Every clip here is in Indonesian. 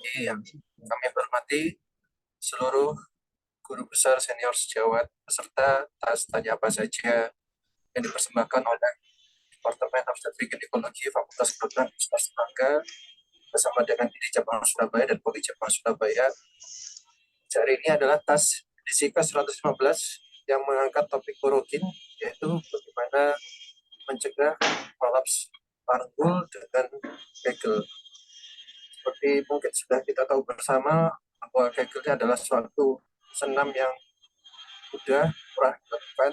pagi yang kami hormati seluruh guru besar senior sejawat peserta tas tanya apa saja yang dipersembahkan oleh Departemen Obstetrik Ginekologi Fakultas Kedokteran Universitas Erlangga bersama dengan ID Cabang Surabaya dan Poli Cabang Surabaya. Hari ini adalah tas edisi ke-115 yang mengangkat topik urogin, yaitu bagaimana mencegah kolaps panggul dengan Kegel. Seperti mungkin sudah kita tahu bersama bahwa Kegel adalah suatu senam yang mudah, murah dilakukan,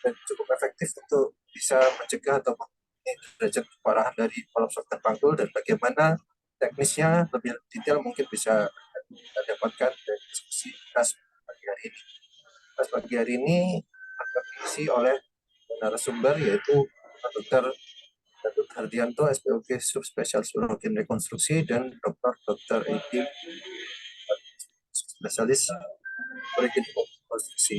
dan cukup efektif untuk bisa mencegah atau mengurangi derajat keparahan dari kolaps organ panggul, dan bagaimana teknisnya lebih detail mungkin bisa kita dapatkan dari diskusi tas pagi hari ini. Tas pagi hari ini akan diisi oleh narasumber yaitu Dr. Gatot Hardianto, SPOG Subspesialis Urologi Rekonstruksi, dan Dr. Edi, spesialis urologi rekonstruksi.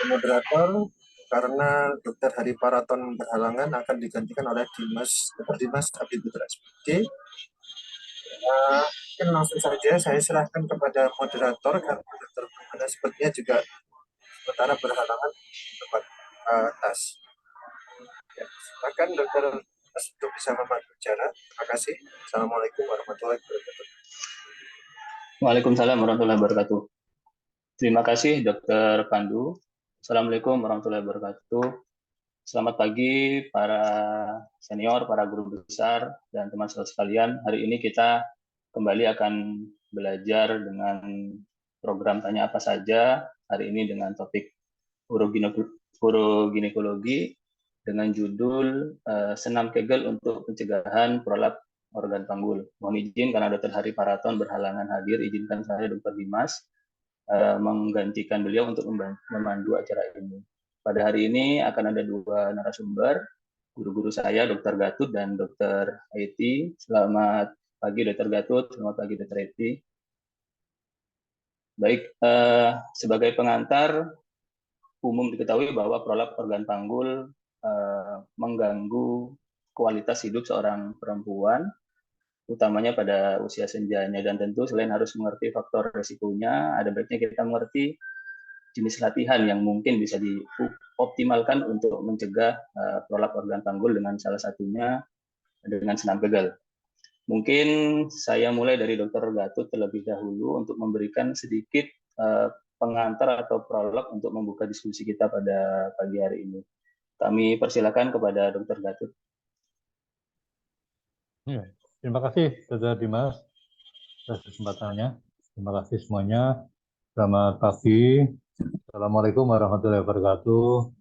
Moderator karena Dr. Hari Paraton berhalangan akan digantikan oleh Dr. Dimas Abdi Putra SPG. Mungkin langsung saja saya serahkan kepada moderator karena Dr. Brahmana sepertinya juga sementara berhalangan tempat tas. Ya, silakan Dr. untuk bisa membantu bicara. Terima kasih. Assalamualaikum warahmatullahi wabarakatuh. Waalaikumsalam warahmatullahi wabarakatuh. Terima kasih Dr. Pandu. Assalamualaikum warahmatullahi wabarakatuh. Selamat pagi para senior, para guru besar, dan teman sekalian. Hari ini kita kembali akan belajar dengan program Tanya Apa Saja. Hari ini dengan topik uroginekologi dengan judul Senam Kegel untuk Pencegahan Prolap Organ Panggul. Mohon izin karena Dr. Hari Paraton berhalangan hadir, izinkan saya Dr. Dimas menggantikan beliau untuk memandu acara ini. Pada hari ini akan ada dua narasumber, guru-guru saya, Dr. Gatut dan Dr. Eti. Selamat pagi Dr. Gatut, selamat pagi Dr. Eti. Baik, sebagai pengantar, umum diketahui bahwa prolap organ panggul mengganggu kualitas hidup seorang perempuan, utamanya pada usia senjanya, dan tentu selain harus mengerti faktor resikonya, ada baiknya kita mengerti jenis latihan yang mungkin bisa dioptimalkan untuk mencegah prolap organ panggul, dengan salah satunya dengan senam Kegel. Mungkin saya mulai dari Dr. Gatut terlebih dahulu untuk memberikan sedikit pengantar atau prolog untuk membuka diskusi kita pada pagi hari ini. Kami persilakan kepada Dr. Gatut. Ya, terima kasih Dr. Dimas atas kesempatannya. Terima kasih semuanya. Selamat pagi. Assalamualaikum warahmatullahi wabarakatuh.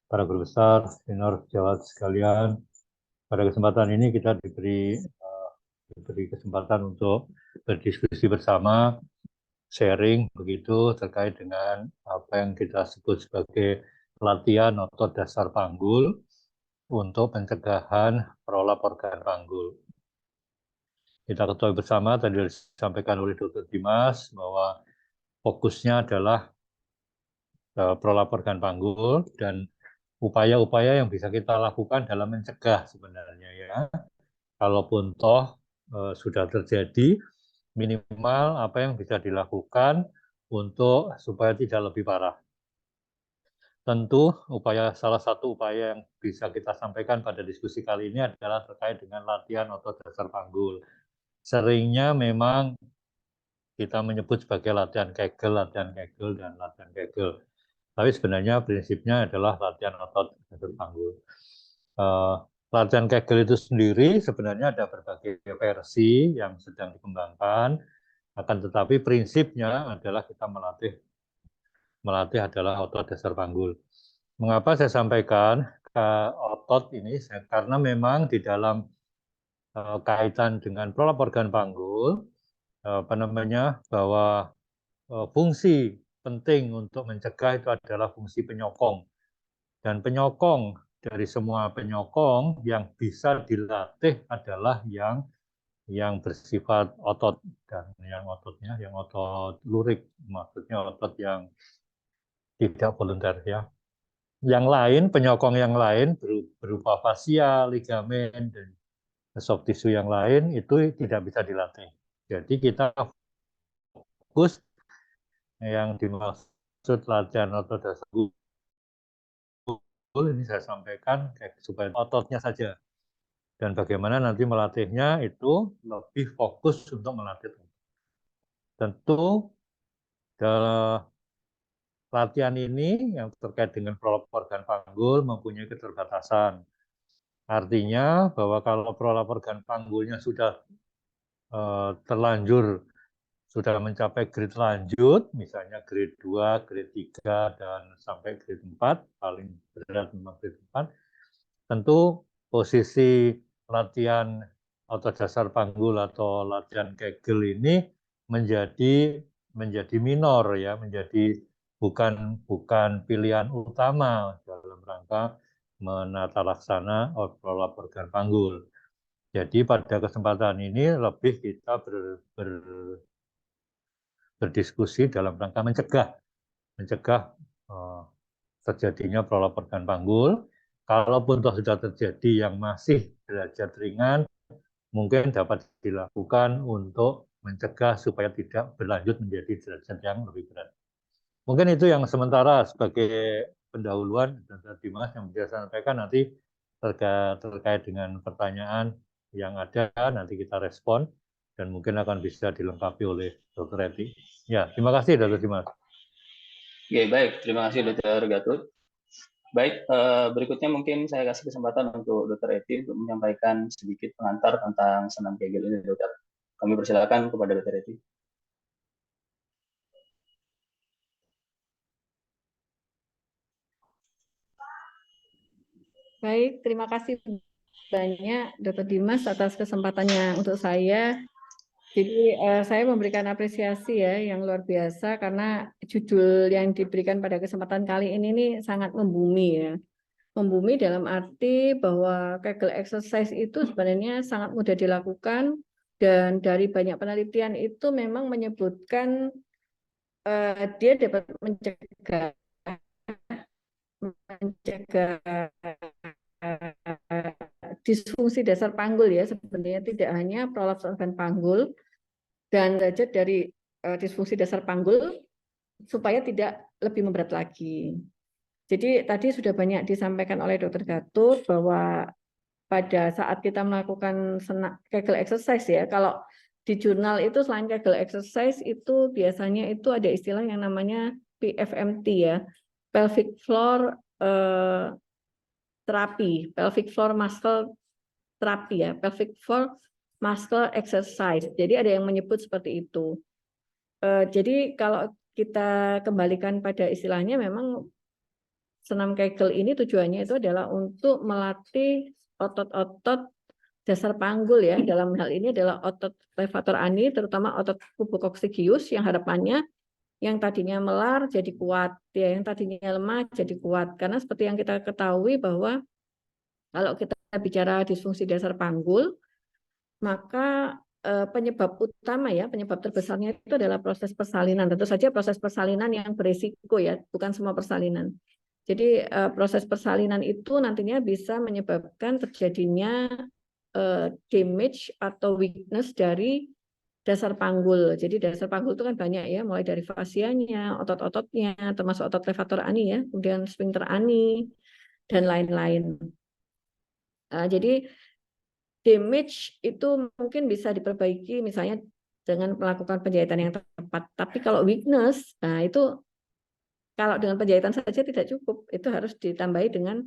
Para guru besar, senior sejawat sekalian. Pada kesempatan ini kita diberi kesempatan untuk berdiskusi bersama, sharing begitu terkait dengan apa yang kita sebut sebagai latihan otot dasar panggul untuk pencegahan prolap organ panggul. Kita ketahui bersama, tadi disampaikan oleh Dr. Dimas, bahwa fokusnya adalah prolap organ panggul dan upaya-upaya yang bisa kita lakukan dalam mencegah sebenarnya ya. Kalaupun toh sudah terjadi, minimal apa yang bisa dilakukan untuk supaya tidak lebih parah. Tentu salah satu upaya yang bisa kita sampaikan pada diskusi kali ini adalah terkait dengan latihan otot dasar panggul. Seringnya memang kita menyebut sebagai latihan Kegel, dan latihan Kegel. Tapi sebenarnya prinsipnya adalah latihan otot dasar panggul. Latihan Kegel itu sendiri sebenarnya ada berbagai versi yang sedang dikembangkan, akan tetapi prinsipnya adalah kita melatih adalah otot dasar panggul. Mengapa saya sampaikan ke otot ini? Karena memang di dalam kaitan dengan prolap organ panggul, bahwa fungsi penting untuk mencegah itu adalah fungsi penyokong. Dan penyokong dari semua penyokong yang bisa dilatih adalah yang bersifat otot, dan yang otot lurik, maksudnya otot yang tidak volunter ya. Yang lain, penyokong yang lain berupa fascia, ligamen, dan soft tissue yang lain itu tidak bisa dilatih. Jadi kita fokus yang dimaksud latihan otot dasar ini saya sampaikan supaya ototnya saja. Dan bagaimana nanti melatihnya itu lebih fokus untuk melatih. Tentu dalam latihan ini yang terkait dengan prolap organ panggul mempunyai keterbatasan. Artinya bahwa kalau prolap organ panggulnya sudah terlanjur, sudah mencapai grade lanjut, misalnya grade 2, grade 3, dan sampai grade 4, paling berat memang grade 4, tentu posisi latihan otot dasar panggul atau latihan Kegel ini menjadi minor ya, menjadi bukan pilihan utama dalam rangka menata laksana prolap organ panggul. Jadi pada kesempatan ini lebih kita berdiskusi dalam rangka mencegah terjadinya prolap organ panggul. Kalaupun toh sudah terjadi yang masih derajat ringan, mungkin dapat dilakukan untuk mencegah supaya tidak berlanjut menjadi derajat yang lebih berat. Mungkin itu yang sementara sebagai pendahuluan, dan Dimas yang bisa sampaikan nanti terkait dengan pertanyaan yang ada, nanti kita respon, dan mungkin akan bisa dilengkapi oleh Dr. Eti. Ya, terima kasih Dr. Dimas. Ya, baik. Terima kasih Dr. Gatot. Baik, berikutnya mungkin saya kasih kesempatan untuk Dr. Eti untuk menyampaikan sedikit pengantar tentang senam Kegel ini, Dokter. Kami persilakan kepada Dr. Eti. Baik, terima kasih banyak Dr. Dimas atas kesempatannya untuk saya. Jadi saya memberikan apresiasi ya yang luar biasa karena judul yang diberikan pada kesempatan kali ini nih sangat membumi ya. Membumi dalam arti bahwa Kegel exercise itu sebenarnya sangat mudah dilakukan dan dari banyak penelitian itu memang menyebutkan dia dapat mencegah disfungsi dasar panggul ya, sebenarnya tidak hanya prolaps organ panggul dan derajat dari disfungsi dasar panggul supaya tidak lebih memberat lagi. Jadi tadi sudah banyak disampaikan oleh Dr. Gatot bahwa pada saat kita melakukan Kegel exercise ya, kalau di jurnal itu selain Kegel exercise itu biasanya itu ada istilah yang namanya PFMT ya, pelvic floor terapi, pelvic floor muscle terapi ya, pelvic floor muscle exercise. Jadi ada yang menyebut seperti itu. Jadi kalau kita kembalikan pada istilahnya, memang senam Kegel ini tujuannya itu adalah untuk melatih otot-otot dasar panggul ya. Dalam hal ini adalah otot levator ani, terutama otot pubococcygeus yang harapannya yang tadinya melar jadi kuat, ya, yang tadinya lemah jadi kuat. Karena seperti yang kita ketahui bahwa kalau kita bicara disfungsi dasar panggul, maka penyebab utama ya, penyebab terbesarnya itu adalah proses persalinan. Tentu saja proses persalinan yang berisiko ya, bukan semua persalinan. Jadi proses persalinan itu nantinya bisa menyebabkan terjadinya damage atau weakness dari dasar panggul. Jadi dasar panggul itu kan banyak ya, mulai dari fasianya, otot-ototnya, termasuk otot levator ani ya, kemudian sphincter ani, dan lain-lain. Jadi damage itu mungkin bisa diperbaiki misalnya dengan melakukan penjahitan yang tepat. Tapi kalau weakness, nah itu kalau dengan penjahitan saja tidak cukup, itu harus ditambahi dengan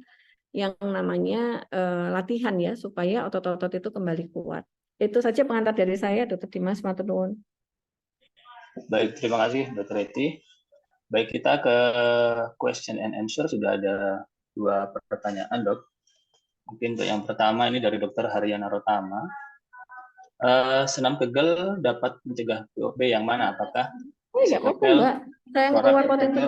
yang namanya latihan ya, supaya otot-otot itu kembali kuat. Itu saja pengantar dari saya, Dr. Dimas, matur nuwun. Baik, terima kasih Dr. Eti. Baik, kita ke question and answer. Sudah ada 2 pertanyaan, Dok. Mungkin untuk yang pertama ini dari Dr. Haryana Rotama. Senam Kegel dapat mencegah POP yang mana? Apakah Mbak. Saya keluar potensi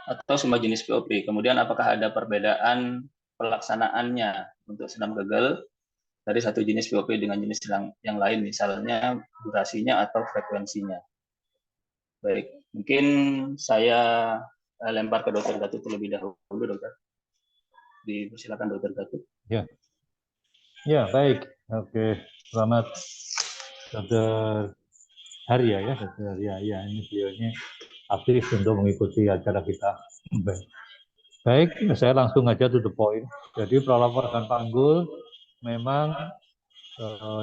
atau semua jenis POP? Kemudian apakah ada perbedaan pelaksanaannya untuk senam Kegel dari satu jenis POP dengan jenis yang lain, misalnya durasinya atau frekuensinya? Baik, mungkin saya lempar ke Dr. Gatot terlebih dahulu, Dokter. Dipersilakan Dr. Gatot. Ya. Ya, baik. Oke, selamat Dr. Haria ya, Dr. Haria. Ya, ini beliaunya aktif untuk mengikuti acara kita. Baik, saya langsung aja to the point. Jadi prolap organ panggul memang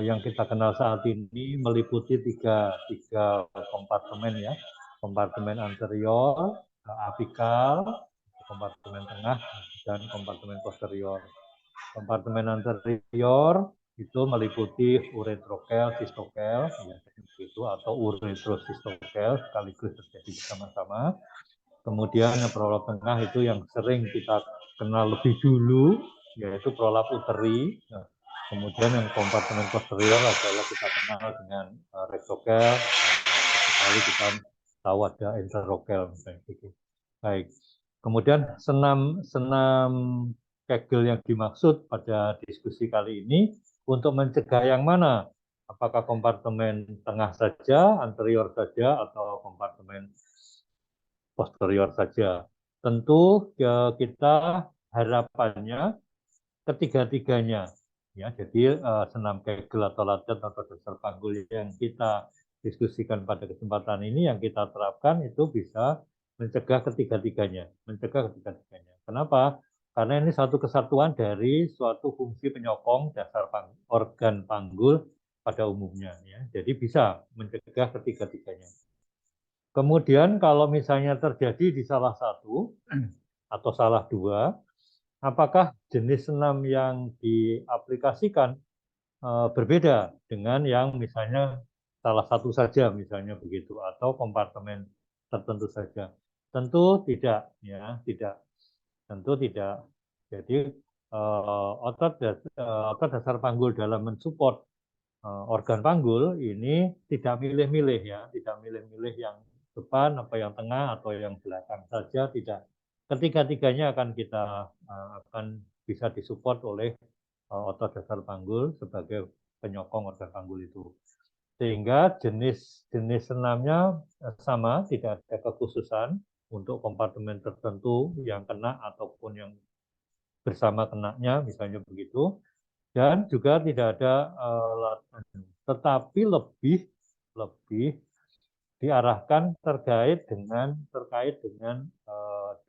yang kita kenal saat ini meliputi tiga kompartemen ya. Kompartemen anterior, apikal, kompartemen tengah, dan kompartemen posterior. Kompartemen anterior itu meliputi uretrokel, sistokel, ya, itu atau uretrosistokel sekaligus terjadi bersama-sama. Kemudian yang prolap tengah itu yang sering kita kenal lebih dulu, yaitu prolap uteri. Nah, kemudian yang kompartemen posterior adalah kita kenal dengan rektokel, sekali kita tahu ada enterokel misalnya gitu. Baik. Kemudian senam Kegel yang dimaksud pada diskusi kali ini untuk mencegah yang mana? Apakah kompartemen tengah saja, anterior saja, atau kompartemen posterior saja? Tentu ya, kita harapannya ketiga-tiganya. Ya, jadi senam Kegel atau latihan atau dasar panggul yang kita diskusikan pada kesempatan ini yang kita terapkan itu bisa mencegah ketiga-tiganya. Kenapa? Karena ini satu kesatuan dari suatu fungsi penyokong dasar organ panggul pada umumnya. Ya. Jadi bisa mencegah ketiga-tiganya. Kemudian kalau misalnya terjadi di salah satu atau salah dua, apakah jenis senam yang diaplikasikan berbeda dengan yang misalnya salah satu saja misalnya begitu atau kompartemen tertentu saja? Tentu tidak, ya, tidak. Tentu tidak. Jadi otot dasar panggul dalam mensupport organ panggul ini tidak milih-milih ya, tidak milih-milih yang depan apa yang tengah atau yang belakang saja, tidak. Ketiga-tiganya akan kita akan bisa disupport oleh otot dasar panggul sebagai penyokong organ panggul itu. Sehingga jenis senamnya sama, tidak ada kekhususan untuk kompartemen tertentu yang kena ataupun yang bersama kenanya, misalnya begitu. Dan juga tidak ada tetapi lebih diarahkan terkait dengan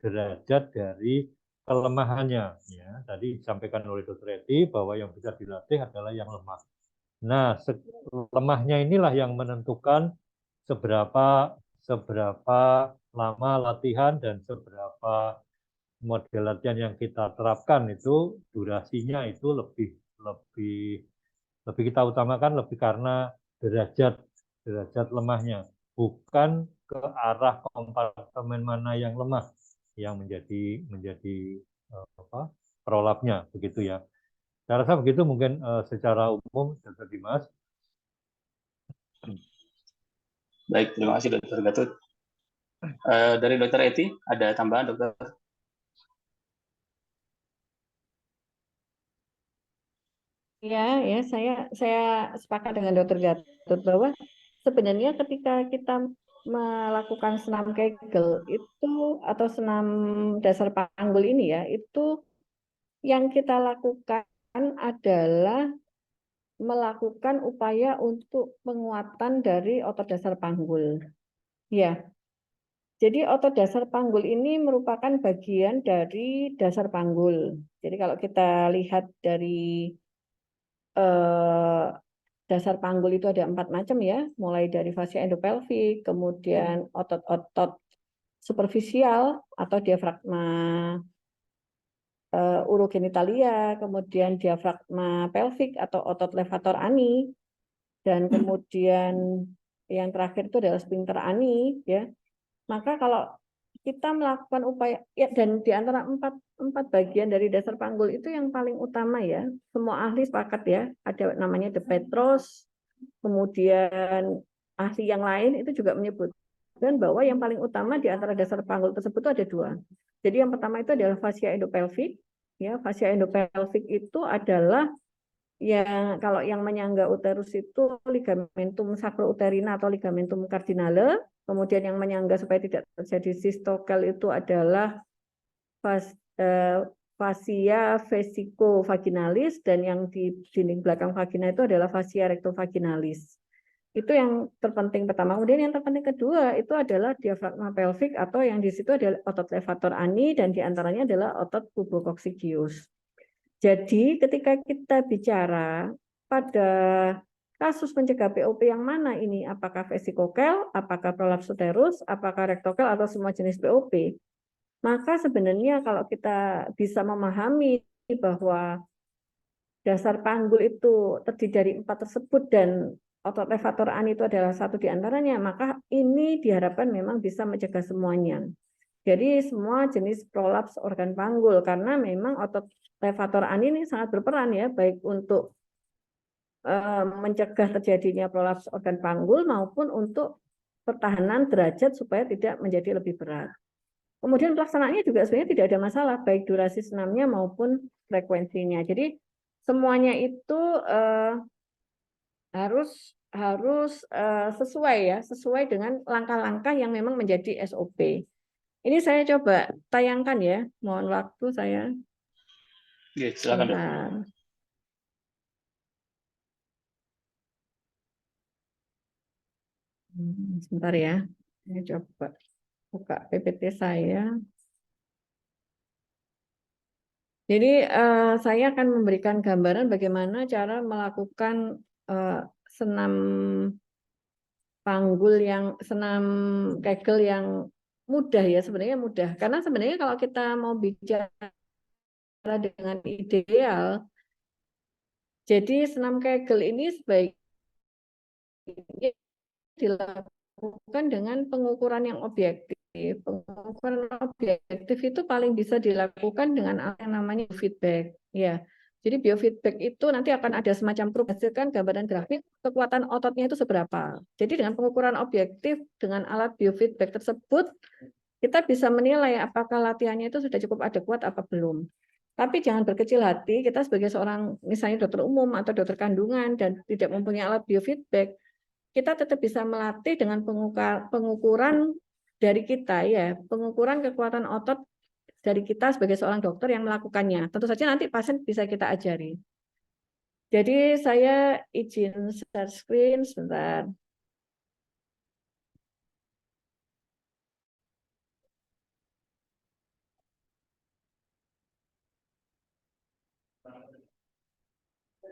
derajat dari kelemahannya. Ya, tadi disampaikan oleh Dr. Eti bahwa yang bisa dilatih adalah yang lemah. Nah, lemahnya inilah yang menentukan seberapa lama latihan dan seberapa model latihan yang kita terapkan itu durasinya itu lebih kita utamakan lebih karena derajat lemahnya, bukan ke arah kompartemen mana yang lemah yang menjadi prolapnya begitu ya. Saya rasa begitu mungkin secara umum, Dr. Dimas. Baik, terima kasih Dr. Gatot. Dari Dr. Eti, ada tambahan, Dokter? Ya, saya sepakat dengan Dr. Gatot bahwa sebenarnya ketika kita melakukan senam Kegel itu atau senam dasar panggul ini ya, itu yang kita lakukan adalah melakukan upaya untuk penguatan dari otot dasar panggul. Ya. Jadi otot dasar panggul ini merupakan bagian dari dasar panggul. Jadi kalau kita lihat dari dasar panggul itu ada 4 macam ya, mulai dari fascia endopelvik, kemudian otot-otot superficial atau diafragma urogenitalia, kemudian diafragma pelvik atau otot levator ani, dan kemudian yang terakhir itu adalah sphincter ani, ya. Maka kalau kita melakukan upaya ya, dan di antara empat bagian dari dasar panggul itu yang paling utama ya, semua ahli sepakat ya, ada namanya De Petros, kemudian ahli yang lain itu juga menyebutkan bahwa yang paling utama di antara dasar panggul tersebut itu ada 2. Jadi yang pertama itu adalah fascia endopelvik. Ya, fascia endopelvik itu adalah yang kalau yang menyangga uterus itu ligamentum sacrouterina atau ligamentum cardinale. Kemudian yang menyangga supaya tidak terjadi sistokel itu adalah fascia vesicovaginalis, dan yang di dinding belakang vagina itu adalah fascia rectovaginalis. Itu yang terpenting pertama. Kemudian yang terpenting kedua itu adalah diafragma pelvik, atau yang di situ adalah otot levator ani, dan diantaranya adalah otot pubococcygeus. Jadi ketika kita bicara pada kasus mencegah POP yang mana ini, apakah vesikokel, apakah prolaps uterus, apakah rektokel, atau semua jenis POP, maka sebenarnya kalau kita bisa memahami bahwa dasar panggul itu terdiri dari 4 tersebut dan otot levator ani itu adalah satu di antaranya, maka ini diharapkan memang bisa mencegah semuanya. Jadi semua jenis prolaps organ panggul, karena memang otot levator ani ini sangat berperan ya, baik untuk mencegah terjadinya prolaps organ panggul maupun untuk pertahanan derajat supaya tidak menjadi lebih berat. Kemudian pelaksanaannya juga sebenarnya tidak ada masalah, baik durasi senamnya maupun frekuensinya. Jadi semuanya itu harus sesuai ya, sesuai dengan langkah-langkah yang memang menjadi SOP. Ini saya coba tayangkan ya, mohon waktu saya. Oke, silakan Dok. Sebentar ya, saya coba buka PPT saya. Jadi saya akan memberikan gambaran bagaimana cara melakukan senam panggul senam Kegel yang mudah ya, sebenarnya mudah. Karena sebenarnya kalau kita mau bicara dengan ideal, jadi senam Kegel ini sebaiknya dilakukan dengan pengukuran yang objektif. Pengukuran objektif itu paling bisa dilakukan dengan apa yang namanya feedback. Ya, jadi biofeedback itu nanti akan ada semacam proof, hasilkan gambaran grafik kekuatan ototnya itu seberapa. Jadi dengan pengukuran objektif dengan alat biofeedback tersebut, kita bisa menilai apakah latihannya itu sudah cukup adekuat apa belum. Tapi jangan berkecil hati, kita sebagai seorang misalnya dokter umum atau dokter kandungan dan tidak mempunyai alat biofeedback, kita tetap bisa melatih dengan pengukuran dari kita ya, pengukuran kekuatan otot dari kita sebagai seorang dokter yang melakukannya. Tentu saja nanti pasien bisa kita ajari. Jadi saya izin share screen sebentar.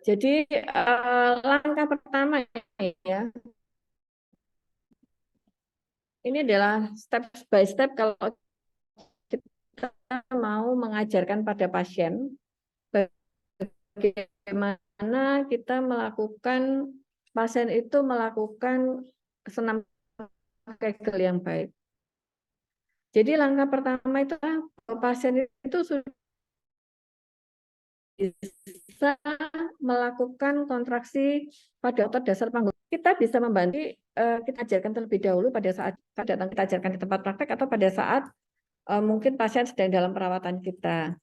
Jadi langkah pertama ya, ini adalah step by step kalau kita mau mengajarkan pada pasien bagaimana kita melakukan, pasien itu melakukan senam Kegel yang baik. Jadi langkah pertama itu pasien itu sudah bisa melakukan kontraksi pada otot dasar panggul. Kita bisa membantu, kita ajarkan terlebih dahulu pada saat datang, kita ajarkan di tempat praktek atau pada saat mungkin pasien sedang dalam perawatan kita.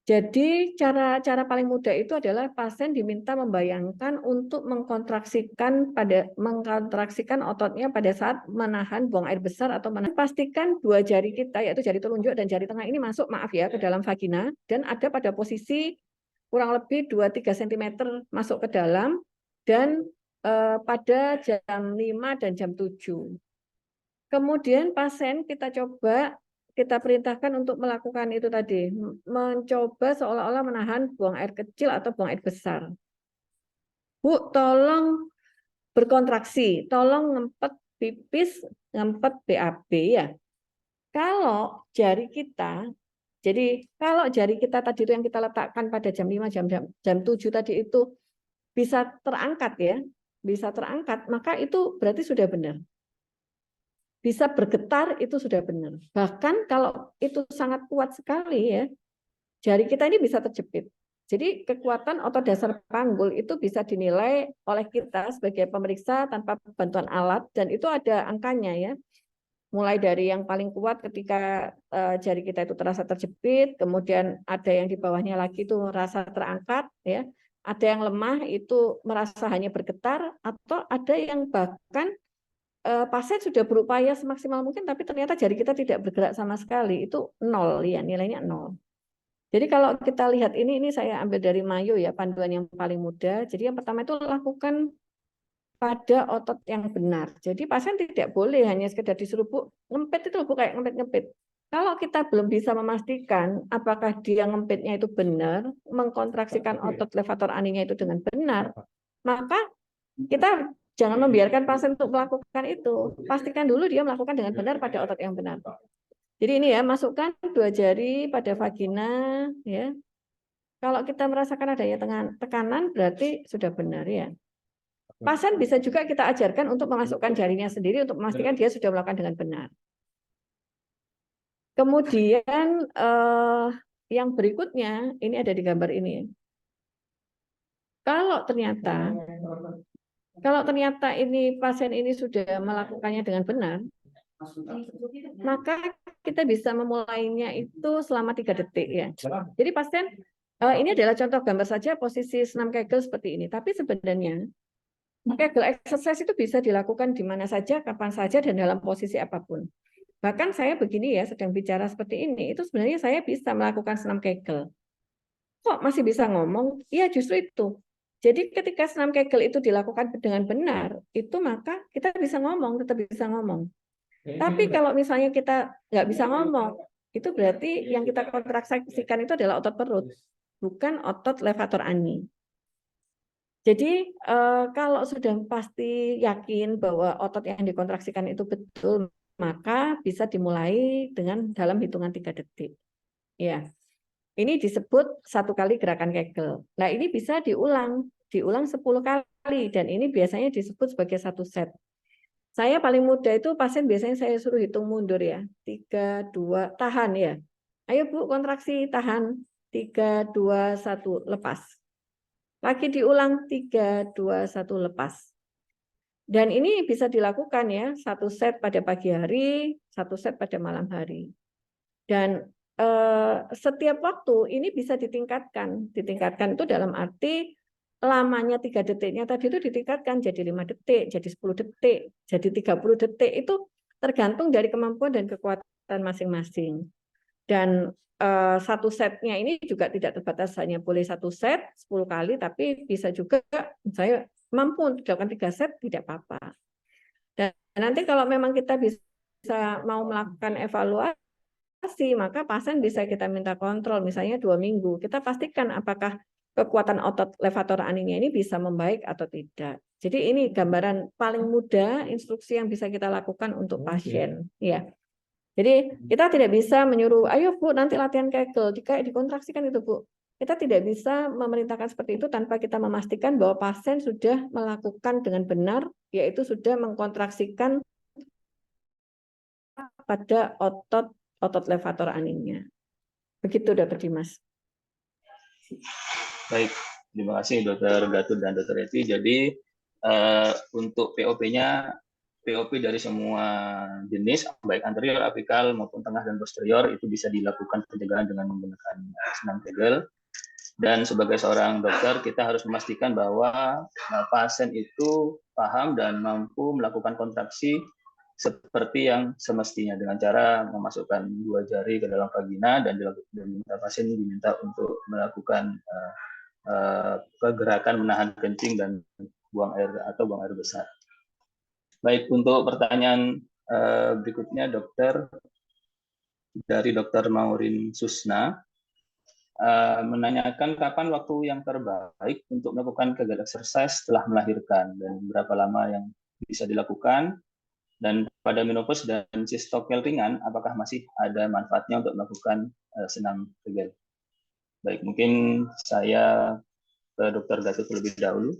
Jadi cara paling mudah itu adalah pasien diminta membayangkan untuk mengkontraksikan ototnya pada saat menahan buang air besar atau pastikan dua jari kita, yaitu jari telunjuk dan jari tengah ini masuk, maaf ya, ke dalam vagina dan ada pada posisi kurang lebih 2-3 cm masuk ke dalam dan pada jam 5 dan jam 7. Kemudian pasien kita perintahkan untuk melakukan itu tadi, mencoba seolah-olah menahan buang air kecil atau buang air besar. Bu, tolong berkontraksi, tolong ngempet pipis, ngempet BAB ya. Kalau jari kita, jadi kalau jari kita tadi itu yang kita letakkan pada jam 5, jam 7 tadi itu bisa terangkat ya, bisa terangkat, maka itu berarti sudah benar. Bisa bergetar itu sudah benar. Bahkan kalau itu sangat kuat sekali ya, jari kita ini bisa terjepit. Jadi kekuatan otot dasar panggul itu bisa dinilai oleh kita sebagai pemeriksa tanpa bantuan alat, dan itu ada angkanya ya. Mulai dari yang paling kuat ketika jari kita itu terasa terjepit, kemudian ada yang di bawahnya lagi itu merasa terangkat ya. Ada yang lemah itu merasa hanya bergetar, atau ada yang bahkan pasien sudah berupaya semaksimal mungkin tapi ternyata jari kita tidak bergerak sama sekali, itu 0 ya, nilainya 0. Jadi kalau kita lihat ini saya ambil dari Mayo ya, panduan yang paling mudah. Jadi yang pertama itu lakukan pada otot yang benar. Jadi pasien tidak boleh hanya sekedar disuruh Bu ngempit itu Bu kayak ngempit-ngempit. Kalau kita belum bisa memastikan apakah dia ngempitnya itu benar, mengkontraksikan otot levator aninya itu dengan benar, maka kita jangan membiarkan pasien untuk melakukan itu. Pastikan dulu dia melakukan dengan benar pada otot yang benar. Jadi ini ya, masukkan 2 jari pada vagina ya. Kalau kita merasakan adanya tekanan berarti sudah benar ya. Pasien bisa juga kita ajarkan untuk memasukkan jarinya sendiri untuk memastikan dia sudah melakukan dengan benar. Kemudian yang berikutnya ini ada di gambar ini. Kalau ternyata ini pasien ini sudah melakukannya dengan benar, maka kita bisa memulainya itu selama 3 detik ya. Jadi pasien ini adalah contoh gambar saja posisi senam Kegel seperti ini. Tapi sebenarnya Kegel exercise itu bisa dilakukan di mana saja, kapan saja, dan dalam posisi apapun. Bahkan saya begini ya, sedang bicara seperti ini, itu sebenarnya saya bisa melakukan senam Kegel. Kok masih bisa ngomong? Iya justru itu. Jadi ketika senam Kegel itu dilakukan dengan benar, itu maka kita bisa ngomong, tetap bisa ngomong. Tapi kalau misalnya kita nggak bisa ngomong, itu berarti yang kita kontraksikan itu adalah otot perut, bukan otot levator ani. Jadi kalau sudah pasti yakin bahwa otot yang dikontraksikan itu betul, maka bisa dimulai dengan dalam hitungan 3 detik. Ya, ini disebut 1 kali gerakan Kegel. Nah ini bisa diulang 10 kali dan ini biasanya disebut sebagai 1 set. Saya paling mudah itu pasien biasanya saya suruh hitung mundur ya. 3, 2, tahan ya. Ayo Bu, kontraksi, tahan. 3, 2, 1, lepas. Lagi diulang, 3, 2, 1, lepas. Dan ini bisa dilakukan ya, 1 set pada pagi hari, 1 set pada malam hari. Dan setiap waktu ini bisa ditingkatkan. Ditingkatkan itu dalam arti lamanya 3 detiknya tadi itu ditingkatkan jadi 5 detik, jadi 10 detik, jadi 30 detik. Itu tergantung dari kemampuan dan kekuatan masing-masing. Dan 1 setnya ini juga tidak terbatas hanya boleh 1 set 10 kali, tapi bisa juga saya mampu untuk dilakukan 3 set tidak apa-apa. Dan nanti kalau memang kita bisa mau melakukan evaluasi, maka pasien bisa kita minta kontrol misalnya 2 minggu. Kita pastikan apakah kekuatan otot levator aninya ini bisa membaik atau tidak. Jadi ini gambaran paling mudah instruksi yang bisa kita lakukan untuk pasien. Ya. Jadi kita tidak bisa menyuruh, ayo Bu nanti latihan Kegel, kayak dikontraksikan itu Bu. Kita tidak bisa memerintahkan seperti itu tanpa kita memastikan bahwa pasien sudah melakukan dengan benar, yaitu sudah mengkontraksikan pada otot levator aninya. Begitu Dr. Dimas. Baik, terima kasih Dr. Gatot dan Dr. Eti. Jadi untuk POP-nya, POP dari semua jenis, baik anterior, apikal, maupun tengah dan posterior, itu bisa dilakukan pencegahan dengan menggunakan senam Kegel. Dan sebagai seorang dokter, kita harus memastikan bahwa pasien itu paham dan mampu melakukan kontraksi seperti yang semestinya dengan cara memasukkan 2 jari ke dalam vagina dan pasien diminta untuk melakukan kegerakan menahan kencing dan buang air atau buang air besar. Baik, untuk pertanyaan berikutnya dokter dari Dr. Maureen Susna menanyakan kapan waktu yang terbaik untuk melakukan Kegel exercise setelah melahirkan dan berapa lama yang bisa dilakukan, dan pada menopause dan sistokel ringan apakah masih ada manfaatnya untuk melakukan senam Kegel. Baik, mungkin saya ke Dr. Gatot terlebih dahulu.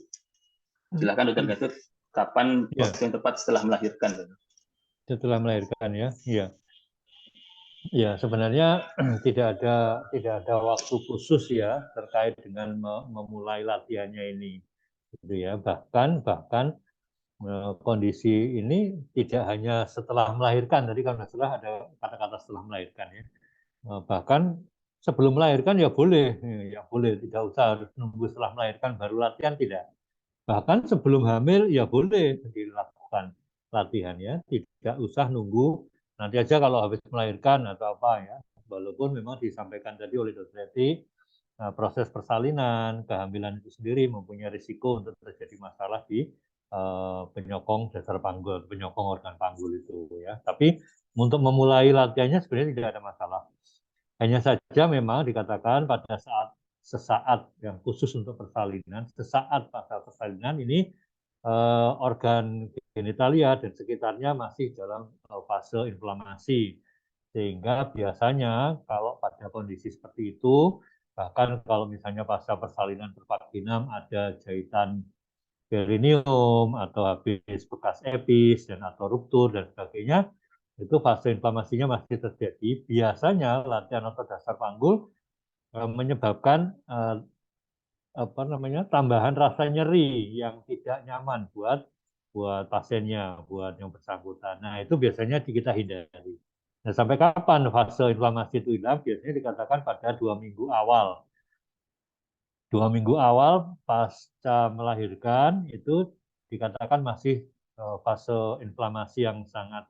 Silakan Dr. Gatot, kapan waktu yang tepat setelah melahirkan? Setelah melahirkan ya, iya. Ya, sebenarnya tidak ada waktu khusus ya terkait dengan memulai latihannya ini. Gitu ya. Bahkan kondisi ini tidak hanya setelah melahirkan, tadi kan setelah ada kata-kata setelah melahirkan ya. Bahkan sebelum melahirkan ya boleh, tidak usah harus nunggu setelah melahirkan baru latihan, tidak. Bahkan sebelum hamil ya boleh dilakukan latihan ya, tidak usah nunggu nanti aja kalau habis melahirkan atau apa ya. walaupun memang disampaikan tadi oleh Dr. Eti, proses persalinan, kehamilan itu sendiri mempunyai risiko untuk terjadi masalah di penyokong dasar panggul, penyokong organ panggul itu ya. Tapi untuk memulai latihannya sebenarnya tidak ada masalah. Hanya saja memang dikatakan pada sesaat yang khusus untuk persalinan, sesaat pada persalinan ini organ genitalia dan sekitarnya masih dalam fase inflamasi. Sehingga biasanya kalau pada kondisi seperti itu, bahkan kalau misalnya pasca persalinan bervaginam ada jahitan perineum atau habis bekas epis dan atau ruptur dan sebagainya, itu fase inflamasinya masih terjadi. Biasanya latihan otot dasar panggul menyebabkan tambahan rasa nyeri yang tidak nyaman buat pasiennya, buat yang bersangkutan. Nah, itu biasanya kita hindari. Nah, sampai kapan fase inflamasi itu hilang? Biasanya dikatakan pada 2 minggu awal. 2 minggu awal pasca melahirkan itu dikatakan masih fase inflamasi yang sangat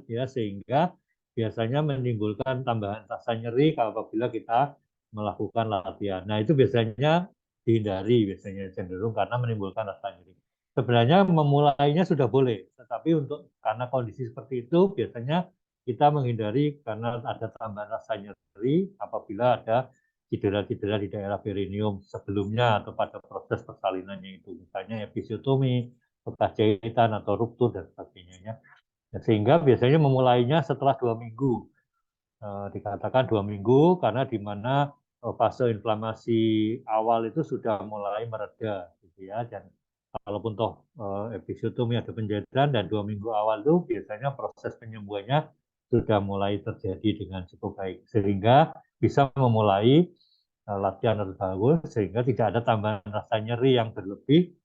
ya, sehingga biasanya menimbulkan tambahan rasa nyeri apabila kita melakukan latihan. Nah, itu biasanya dihindari, biasanya cenderung karena menimbulkan rasa nyeri. Sebenarnya memulainya sudah boleh, tetapi karena kondisi seperti itu biasanya kita menghindari karena ada tambahan rasa nyeri apabila ada cedera-cedera di daerah perineum sebelumnya atau pada proses persalinannya itu, misalnya episiotomi, bekas jahitan atau ruptur dan sebagainya. Sehingga biasanya memulainya setelah 2 minggu. Dikatakan 2 minggu karena di mana fase inflamasi awal itu sudah mulai mereda, gitu ya. Dan kalaupun toh episiotomi ada penjahitan dan 2 minggu awal itu biasanya proses penyembuhannya sudah mulai terjadi dengan cukup baik, sehingga bisa memulai latihan otot panggul sehingga tidak ada tambahan rasa nyeri yang berlebih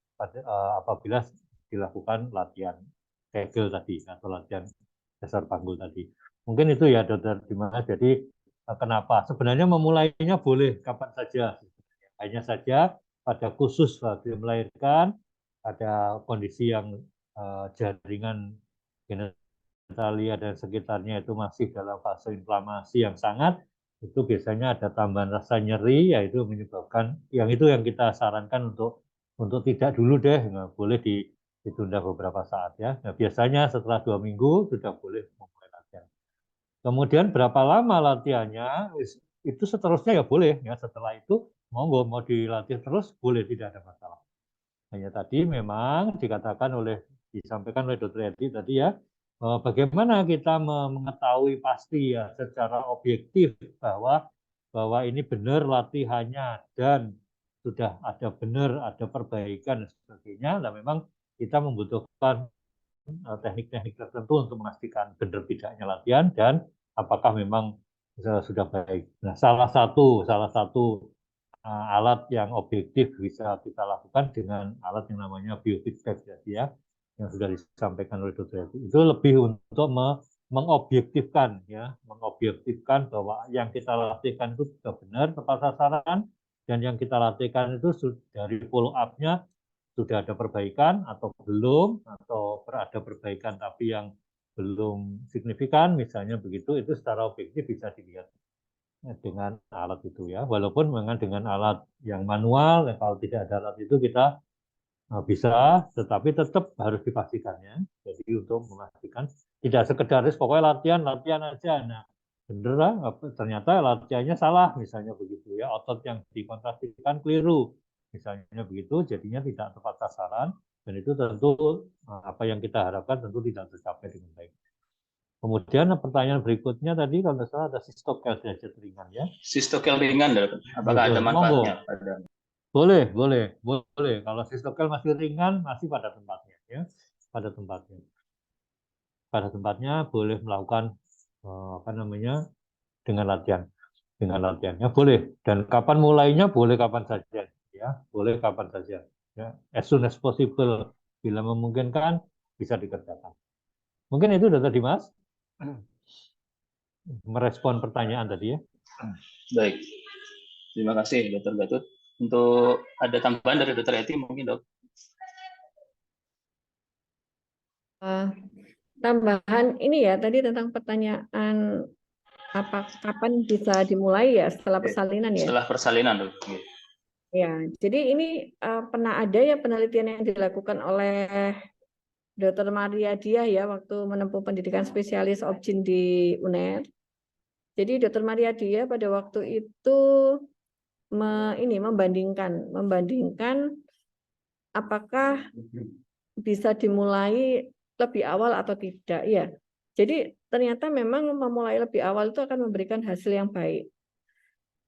apabila dilakukan latihan Kegel tadi atau latihan dasar panggul tadi. Mungkin itu ya Dr. Dimas. Jadi kenapa? Sebenarnya memulainya boleh kapan saja. Hanya saja pada khusus waktu melahirkan ada kondisi yang jaringan genitalia dan sekitarnya itu masih dalam fase inflamasi yang sangat, itu biasanya ada tambahan rasa nyeri, yaitu menyebabkan yang kita sarankan untuk tidak dulu deh, nggak boleh ditunda beberapa saat ya. Nah, biasanya setelah 2 minggu sudah boleh memulai latihan. Kemudian berapa lama latihannya itu seterusnya ya boleh ya. Setelah itu mau dilatih terus boleh, tidak ada masalah. Hanya tadi memang disampaikan oleh Dr. Edi tadi ya, bagaimana kita mengetahui pasti ya secara objektif bahwa ini benar latihannya dan sudah ada perbaikan dan sebagainya. Nah, memang kita membutuhkan teknik-teknik tertentu untuk memastikan benar tidaknya latihan dan apakah memang sudah baik. Nah, salah satu alat yang objektif bisa kita lakukan dengan alat yang namanya biofeedback ya, yang sudah disampaikan oleh Dr. Edi. Itu lebih untuk mengobjektifkan bahwa yang kita latihkan itu sudah benar tepat sasaran, dan yang kita latihkan itu dari follow up-nya sudah ada perbaikan atau belum, atau ada perbaikan tapi yang belum signifikan misalnya begitu. Itu secara objektif bisa dilihat dengan alat itu ya, walaupun memang dengan alat yang manual, kalau tidak ada alat itu kita bisa, tetapi tetap harus dipastikannya. Jadi untuk memastikan tidak sekedar pokoknya latihan aja. Nah, bener lah, ternyata latihannya salah misalnya begitu ya, otot yang dikontraksikan keliru misalnya begitu, jadinya tidak tepat sasaran, dan itu tentu apa yang kita harapkan tentu tidak tercapai dengan baik. Kemudian pertanyaan berikutnya tadi kalau tidak salah ada sistokel derajat ringan ya. Sistokel ringan, apakah ada manfaatnya? Boleh. Kalau sistokel masih ringan, masih pada tempatnya ya, pada tempatnya boleh melakukan dengan latihannya boleh, dan kapan mulainya boleh kapan saja ya, boleh kapan saja ya, as soon as possible, bila memungkinkan bisa dikerjakan. Mungkin itu Dr. Dimas merespon pertanyaan tadi ya. Baik, terima kasih Dr. Gatot. Untuk ada tambahan dari Dr. Eti mungkin Dok? Tambahan ini ya tadi tentang pertanyaan kapan bisa dimulai ya setelah persalinan ya? Setelah persalinan, Dok. Ya, jadi ini pernah ada ya penelitian yang dilakukan oleh Dr. Maria Diah ya waktu menempuh pendidikan spesialis Obgyn di UNER. Jadi Dr. Maria Diah pada waktu itu membandingkan apakah bisa dimulai lebih awal atau tidak ya. Jadi ternyata memang memulai lebih awal itu akan memberikan hasil yang baik.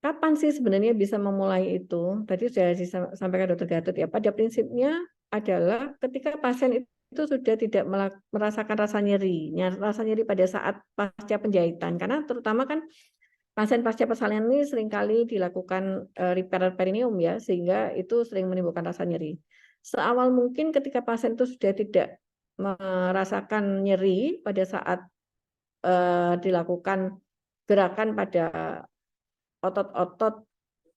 Kapan sih sebenarnya bisa memulai itu? Tadi sudah disampaikan Dr. Gatot ya. Pada prinsipnya adalah ketika pasien itu sudah tidak merasakan rasa nyeri pada saat pasca penjahitan. Karena terutama kan pasien pasca persalinan ini seringkali dilakukan repair perineum ya, sehingga itu sering menimbulkan rasa nyeri. Seawal mungkin ketika pasien itu sudah tidak merasakan nyeri pada saat dilakukan gerakan pada otot-otot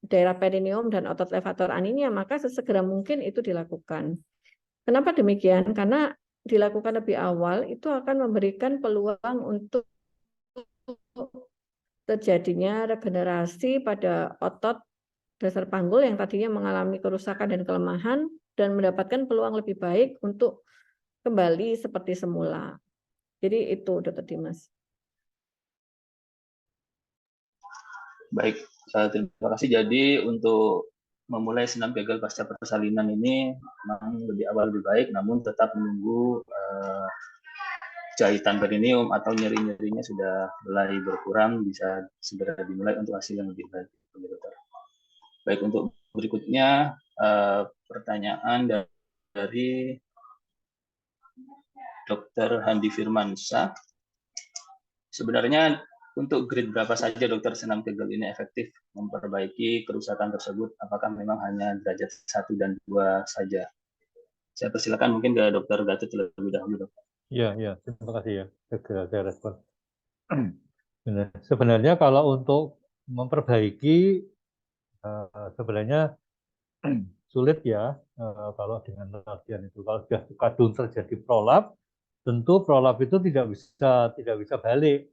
daerah perineum dan otot levator aninia, maka sesegera mungkin itu dilakukan. Kenapa demikian? Karena dilakukan lebih awal itu akan memberikan peluang untuk terjadinya regenerasi pada otot dasar panggul yang tadinya mengalami kerusakan dan kelemahan dan mendapatkan peluang lebih baik untuk kembali seperti semula. Jadi itu, Dr. Dimas. Baik, terima kasih. Jadi untuk memulai senam kegel pasca persalinan ini memang lebih awal lebih baik, namun tetap menunggu jahitan perineum atau nyeri-nyerinya sudah mulai berkurang, bisa segera dimulai untuk hasil yang lebih baik. Baik, untuk berikutnya pertanyaan dari Dr. Handi Firmansyah. Sebenarnya untuk grade berapa saja dokter senam kegel ini efektif memperbaiki kerusakan tersebut? Apakah memang hanya derajat 1 dan 2 saja? Saya persilakan mungkin ke Dr. Gatot terlebih dahulu, Dok. Ya, terima kasih ya. Segera saya respon. Sebenarnya kalau untuk memperbaiki sebenarnya sulit ya kalau dengan latihan itu. Kalau sudah kadung terjadi prolap, tentu prolap itu tidak bisa balik.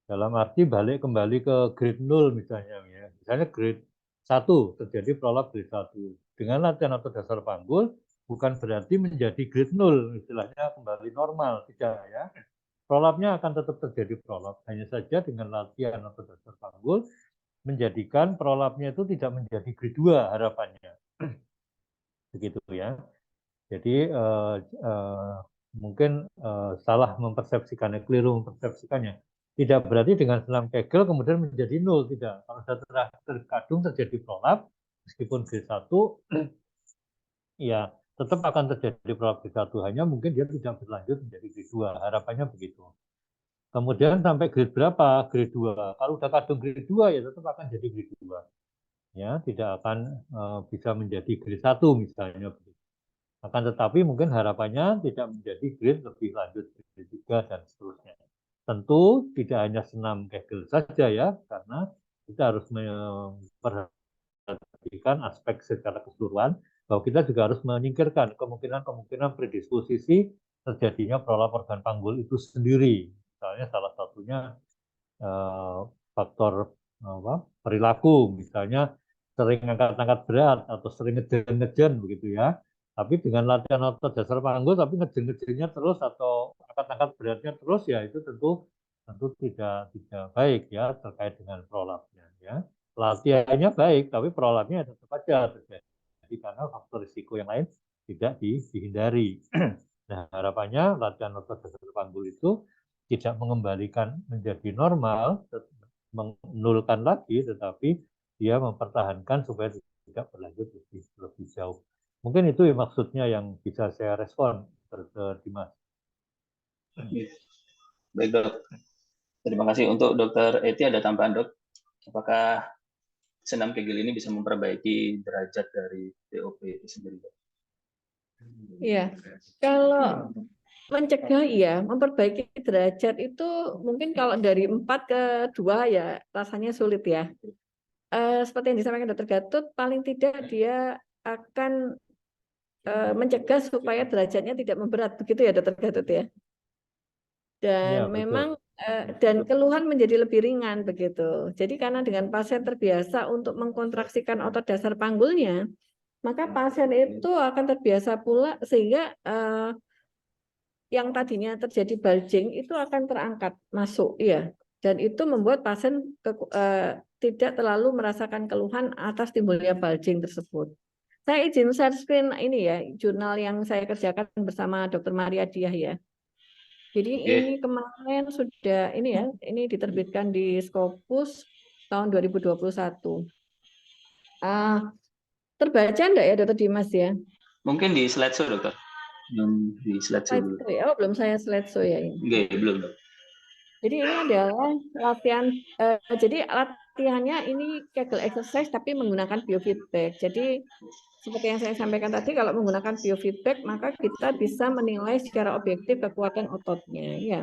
Dalam arti balik kembali ke grade 0 misalnya ya. Misalnya grade 1 terjadi prolap grade 1. Dengan latihan otot dasar panggul bukan berarti menjadi grade 0, istilahnya kembali normal, tidak ya. Prolapnya akan tetap terjadi prolap, hanya saja dengan latihan otot dasar panggul menjadikan prolapnya itu tidak menjadi grade 2 harapannya. Begitu ya. Jadi mungkin salah mempersepsikannya, keliru mempersepsikannya. Tidak berarti dengan senam kegel kemudian menjadi 0, tidak. Kalau setelah terkadung terjadi prolap, meskipun grade 1, ya tetap akan terjadi prolap grade 1, hanya mungkin dia tidak berlanjut menjadi grade 2, harapannya begitu. Kemudian sampai grade berapa? Grade 2. Kalau udah kadung grade 2 ya tetap akan jadi grade 2. Ya, tidak akan bisa menjadi grade 1 misalnya begitu. Akan tetapi mungkin harapannya tidak menjadi grade lebih lanjut, grade 3 dan seterusnya. Tentu tidak hanya senam kegel saja ya, karena kita harus memperhatikan aspek secara keseluruhan, bahwa kita juga harus menyingkirkan kemungkinan predisposisi terjadinya prolap organ panggul itu sendiri. Misalnya salah satunya faktor perilaku, misalnya sering angkat-angkat berat atau sering ngejen begitu ya. Tapi dengan latihan otot dasar panggul tapi ngejen-ngejennya terus atau angkat-angkat beratnya terus ya itu tentu tidak baik ya terkait dengan prolapnya ya. Latihannya baik tapi prolapnya tetap saja terjadi karena faktor risiko yang lain tidak dihindari. Nah, harapannya latihan otot dasar panggul itu tidak mengembalikan menjadi normal, menulkan lagi, tetapi dia mempertahankan supaya tidak berlanjut lebih jauh. Mungkin itu ya maksudnya yang bisa saya respon, Dr. Dimas. Baik, Dok. Terima kasih. Untuk Dr. Eti ada tambahan, Dok? Apakah senam kegel ini bisa memperbaiki derajat dari DOP itu sendiri, Dok? Iya, kalau mencegah ya, memperbaiki derajat itu mungkin kalau dari 4 ke 2 ya rasanya sulit ya. Seperti yang disampaikan Dr. Gatot, paling tidak dia akan mencegah supaya derajatnya tidak memberat, begitu ya Dr. Gatot ya. Dan Ya, memang dan keluhan menjadi lebih ringan begitu. Jadi karena dengan pasien terbiasa untuk mengkontraksikan otot dasar panggulnya, maka pasien itu akan terbiasa pula sehingga yang tadinya terjadi bulging itu akan terangkat masuk, ya. Dan itu membuat pasien tidak terlalu merasakan keluhan atas timbulnya bulging tersebut. Saya izin share screen ini ya, jurnal yang saya kerjakan bersama Dr. Maria Diah ya. Jadi ini kemarin sudah ini ya, ini diterbitkan di Scopus tahun 2021. Terbaca enggak ya Dr. Dimas ya? Mungkin di slideshow, Dokter. Di slideshow dulu. Oh, belum saya slideshow ya ini. Oke, belum. Jadi ini adalah latihan, jadi latihannya ini Kegel exercise tapi menggunakan biofeedback. Jadi seperti yang saya sampaikan tadi, kalau menggunakan biofeedback maka kita bisa menilai secara objektif kekuatan ototnya. Ya.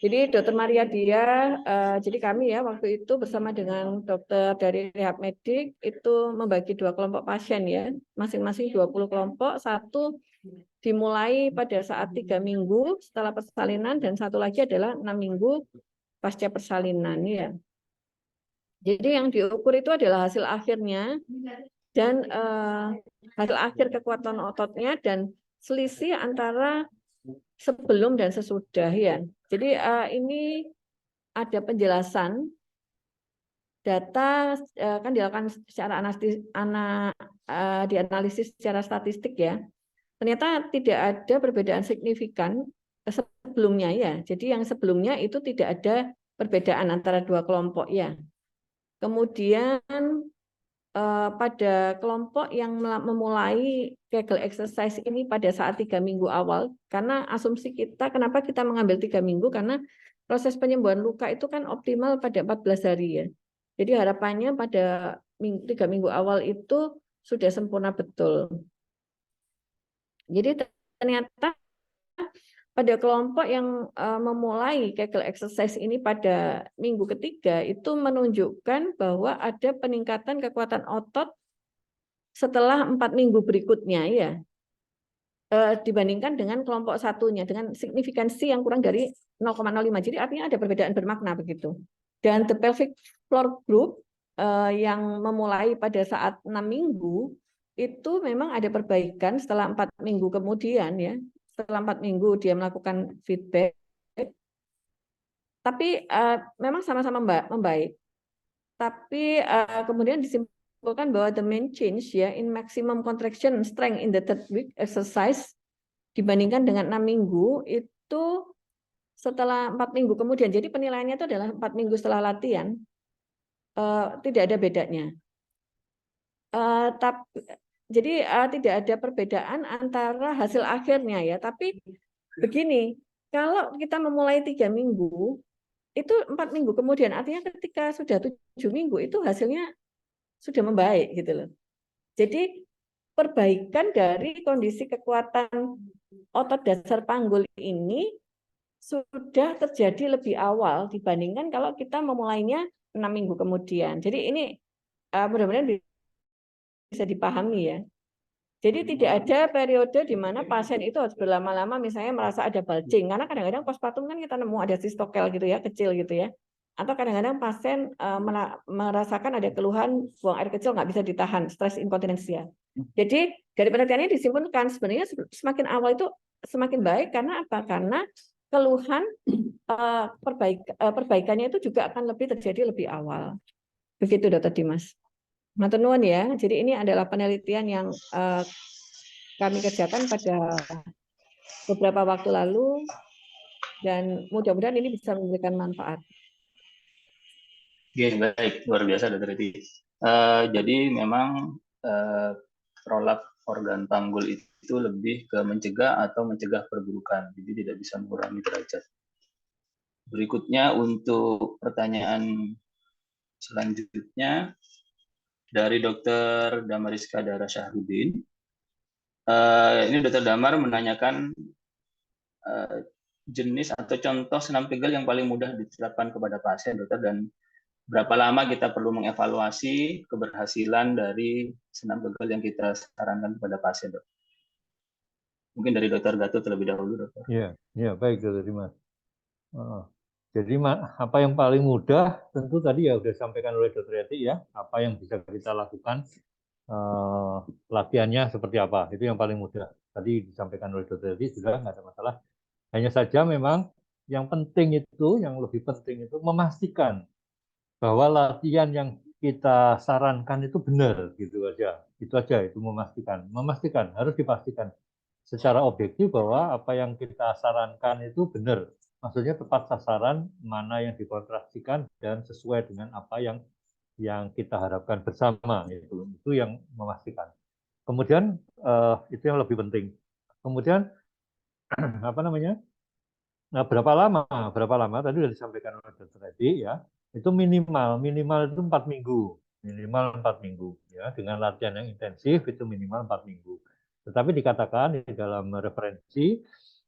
Jadi Dr. Maria Diah, jadi kami ya waktu itu bersama dengan dokter dari Rehab Medik itu membagi 2 kelompok pasien ya, masing-masing 20 kelompok, satu dimulai pada saat 3 minggu setelah persalinan dan satu lagi adalah 6 minggu pasca persalinan ya. Jadi yang diukur itu adalah hasil akhirnya dan hasil akhir kekuatan ototnya dan selisih antara sebelum dan sesudah ya. Jadi ini ada penjelasan data kan dilakukan secara dianalisis secara statistik ya. Ternyata tidak ada perbedaan signifikan sebelumnya ya. Jadi yang sebelumnya itu tidak ada perbedaan antara 2 kelompok ya. Kemudian pada kelompok yang memulai Kegel exercise ini pada saat 3 minggu awal, karena asumsi kita, kenapa kita mengambil 3 minggu, karena proses penyembuhan luka itu kan optimal pada 14 hari ya. Jadi harapannya pada 3 minggu awal itu sudah sempurna betul. Jadi ternyata pada kelompok yang memulai Kegel exercise ini pada minggu ketiga itu menunjukkan bahwa ada peningkatan kekuatan otot setelah 4 minggu berikutnya ya, dibandingkan dengan kelompok satunya dengan signifikansi yang kurang dari 0,05. Jadi artinya ada perbedaan bermakna begitu. Dan the pelvic floor group yang memulai pada saat 6 minggu itu memang ada perbaikan setelah 4 minggu kemudian ya. Setelah 4 minggu dia melakukan feedback, tapi memang sama-sama membaik. Tapi kemudian disimpulkan bahwa the main change ya in maximum contraction strength in the 3rd week exercise dibandingkan dengan 6 minggu itu setelah 4 minggu kemudian. Jadi penilaiannya itu adalah 4 minggu setelah latihan, tidak ada bedanya. Jadi tidak ada perbedaan antara hasil akhirnya ya. Tapi begini, kalau kita memulai 3 minggu, itu 4 minggu kemudian, artinya ketika sudah 7 minggu itu hasilnya sudah membaik gitu loh. Jadi perbaikan dari kondisi kekuatan otot dasar panggul ini sudah terjadi lebih awal dibandingkan kalau kita memulainya 6 minggu kemudian. Jadi ini mudah-mudahan bisa dipahami ya. Jadi tidak ada periode di mana pasien itu harus berlama-lama misalnya merasa ada bulging, karena kadang-kadang postpartum kan kita nemu ada sistokel gitu ya, kecil gitu ya. Atau kadang-kadang pasien merasakan ada keluhan buang air kecil nggak bisa ditahan, stres inkontinensia. Jadi dari penelitian ini disimpulkan sebenarnya semakin awal itu semakin baik karena apa? Karena keluhan perbaikannya itu juga akan lebih terjadi lebih awal. Begitu Dr. Dimas. Matur nuwun ya. Jadi ini adalah penelitian yang kami kerjakan pada beberapa waktu lalu dan mudah-mudahan ini bisa memberikan manfaat. Oke, baik, luar biasa Dr. Riti. Jadi memang prolap organ panggul itu lebih ke mencegah atau mencegah perburukan, jadi tidak bisa mengurangi derajat. Berikutnya untuk pertanyaan selanjutnya dari Dr. Damariska Dara Syahrudin. Ini Dr. Damar menanyakan jenis atau contoh senam pegel yang paling mudah diterapkan kepada pasien, dokter, dan berapa lama kita perlu mengevaluasi keberhasilan dari senam pegel yang kita sarankan kepada pasien, dok. Mungkin dari Dr. Gatot terlebih dahulu, dokter. Iya, baik Dr. Dimas. Jadi apa yang paling mudah tentu tadi ya sudah disampaikan oleh Dr. Yati ya, apa yang bisa kita lakukan, latihannya seperti apa, itu yang paling mudah. Tadi disampaikan oleh Dr. Yati sudah, nggak ada masalah. Hanya saja memang yang penting itu, yang lebih penting itu memastikan bahwa latihan yang kita sarankan itu benar gitu aja. Itu aja, itu memastikan harus dipastikan secara objektif bahwa apa yang kita sarankan itu benar. Maksudnya tepat sasaran, mana yang dikontraksikan dan sesuai dengan apa yang kita harapkan bersama itu yang memastikan. Kemudian itu yang lebih penting. Kemudian apa namanya? Nah, berapa lama tadi sudah disampaikan oleh Dr. Edi ya. Itu minimal itu 4 minggu. Minimal 4 minggu ya, dengan latihan yang intensif itu minimal 4 minggu. Tetapi dikatakan di dalam referensi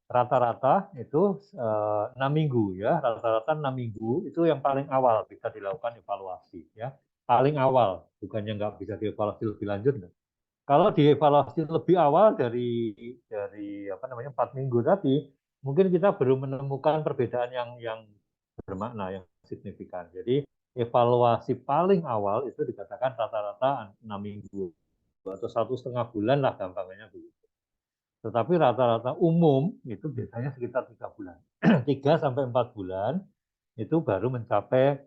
rata-rata itu 6 minggu ya, rata-rata 6 minggu itu yang paling awal bisa dilakukan evaluasi ya. Paling awal, bukannya nggak bisa dievaluasi lebih lanjut. Kalau dievaluasi lebih awal dari apa namanya 4 minggu tadi, mungkin kita belum menemukan perbedaan yang bermakna, yang signifikan. Jadi evaluasi paling awal itu dikatakan rata-rata 6 minggu atau 1,5 bulan lah gampangnya begitu. Tetapi rata-rata umum itu biasanya sekitar 3 bulan. 3 sampai 4 bulan itu baru mencapai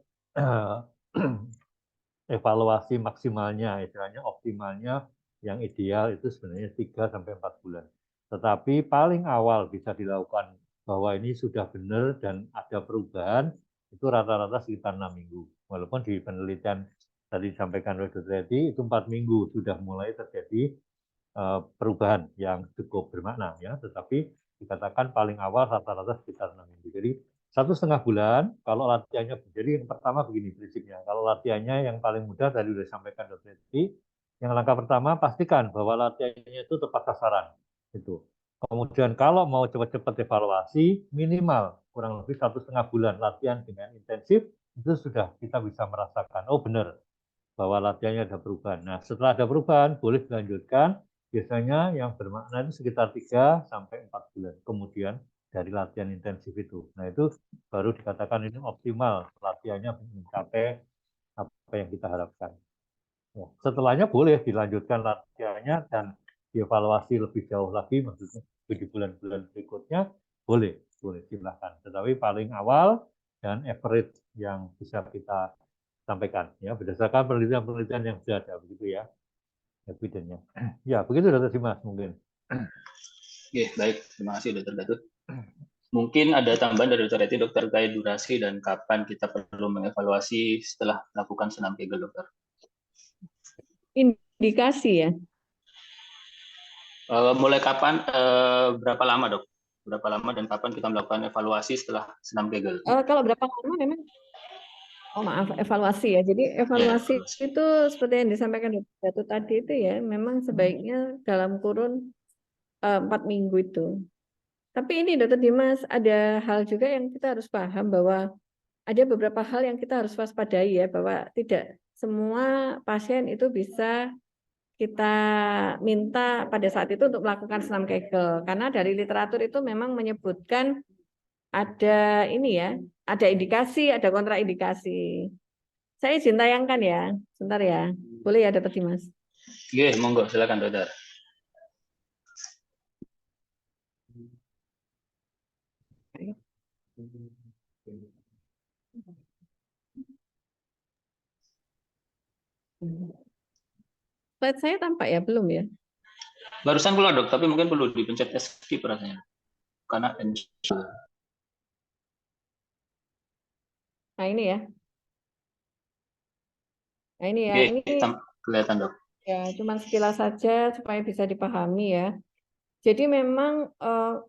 evaluasi maksimalnya, istilahnya optimalnya yang ideal itu sebenarnya 3 sampai 4 bulan. Tetapi paling awal bisa dilakukan bahwa ini sudah benar dan ada perubahan itu rata-rata sekitar 6 minggu. Walaupun di penelitian tadi disampaikan oleh Dr. Edi itu 4 minggu sudah mulai terjadi perubahan yang cukup bermakna ya, tetapi dikatakan paling awal rata-rata sekitar 6 minggu. Jadi 1,5 bulan kalau latihannya. Jadi yang pertama begini prinsipnya, kalau latihannya yang paling mudah tadi sudah disampaikan Dr. Edi, yang langkah pertama pastikan bahwa latihannya itu tepat sasaran. Itu. Kemudian kalau mau cepat-cepat evaluasi, minimal kurang lebih 1,5 bulan latihan dengan intensif, itu sudah kita bisa merasakan, oh benar, bahwa latihannya ada perubahan. Nah, setelah ada perubahan, boleh dilanjutkan. Biasanya yang bermakna itu sekitar 3 sampai 4 bulan kemudian dari latihan intensif itu. Nah, itu baru dikatakan ini optimal, latihannya mencapai apa yang kita harapkan. Ya, setelahnya boleh dilanjutkan latihannya dan dievaluasi lebih jauh lagi, maksudnya di bulan-bulan berikutnya, boleh silahkan. Tetapi paling awal dan average yang bisa kita sampaikan ya berdasarkan penelitian-penelitian yang sudah ada begitu ya evidennya. Ya begitu Dr. Dimas mungkin. Oke, baik, terima kasih Dr. Gatut. Mungkin ada tambahan dari Dr. Eti, Dokter, terkait durasi dan kapan kita perlu mengevaluasi setelah melakukan senam Kegel, Dokter. Indikasi ya. Mulai kapan, berapa lama dok? Berapa lama dan kapan kita melakukan evaluasi setelah senam Kegel? Kalau berapa lama memang? Oh maaf, evaluasi ya. Jadi evaluasi itu seperti yang disampaikan Dr. tadi itu ya, memang sebaiknya dalam kurun 4 minggu itu. Tapi ini Dr. Dimas, ada hal juga yang kita harus paham bahwa ada beberapa hal yang kita harus waspadai ya, bahwa tidak semua pasien itu bisa kita minta pada saat itu untuk melakukan senam Kegel. Karena dari literatur itu memang menyebutkan ada ini ya, ada indikasi, ada kontraindikasi. Saya izin tayangkan ya, sebentar ya. Boleh ya Dr. Dimas? Oke, monggo, silakan Dokter. Slide saya tampak ya, belum ya? Barusan keluar dok, tapi mungkin perlu dipencet escape rasanya. Karena Nah ini ya. Nah ini ya, oke, ini kelihatan dok. ya cuma sekilas saja supaya bisa dipahami ya. Jadi memang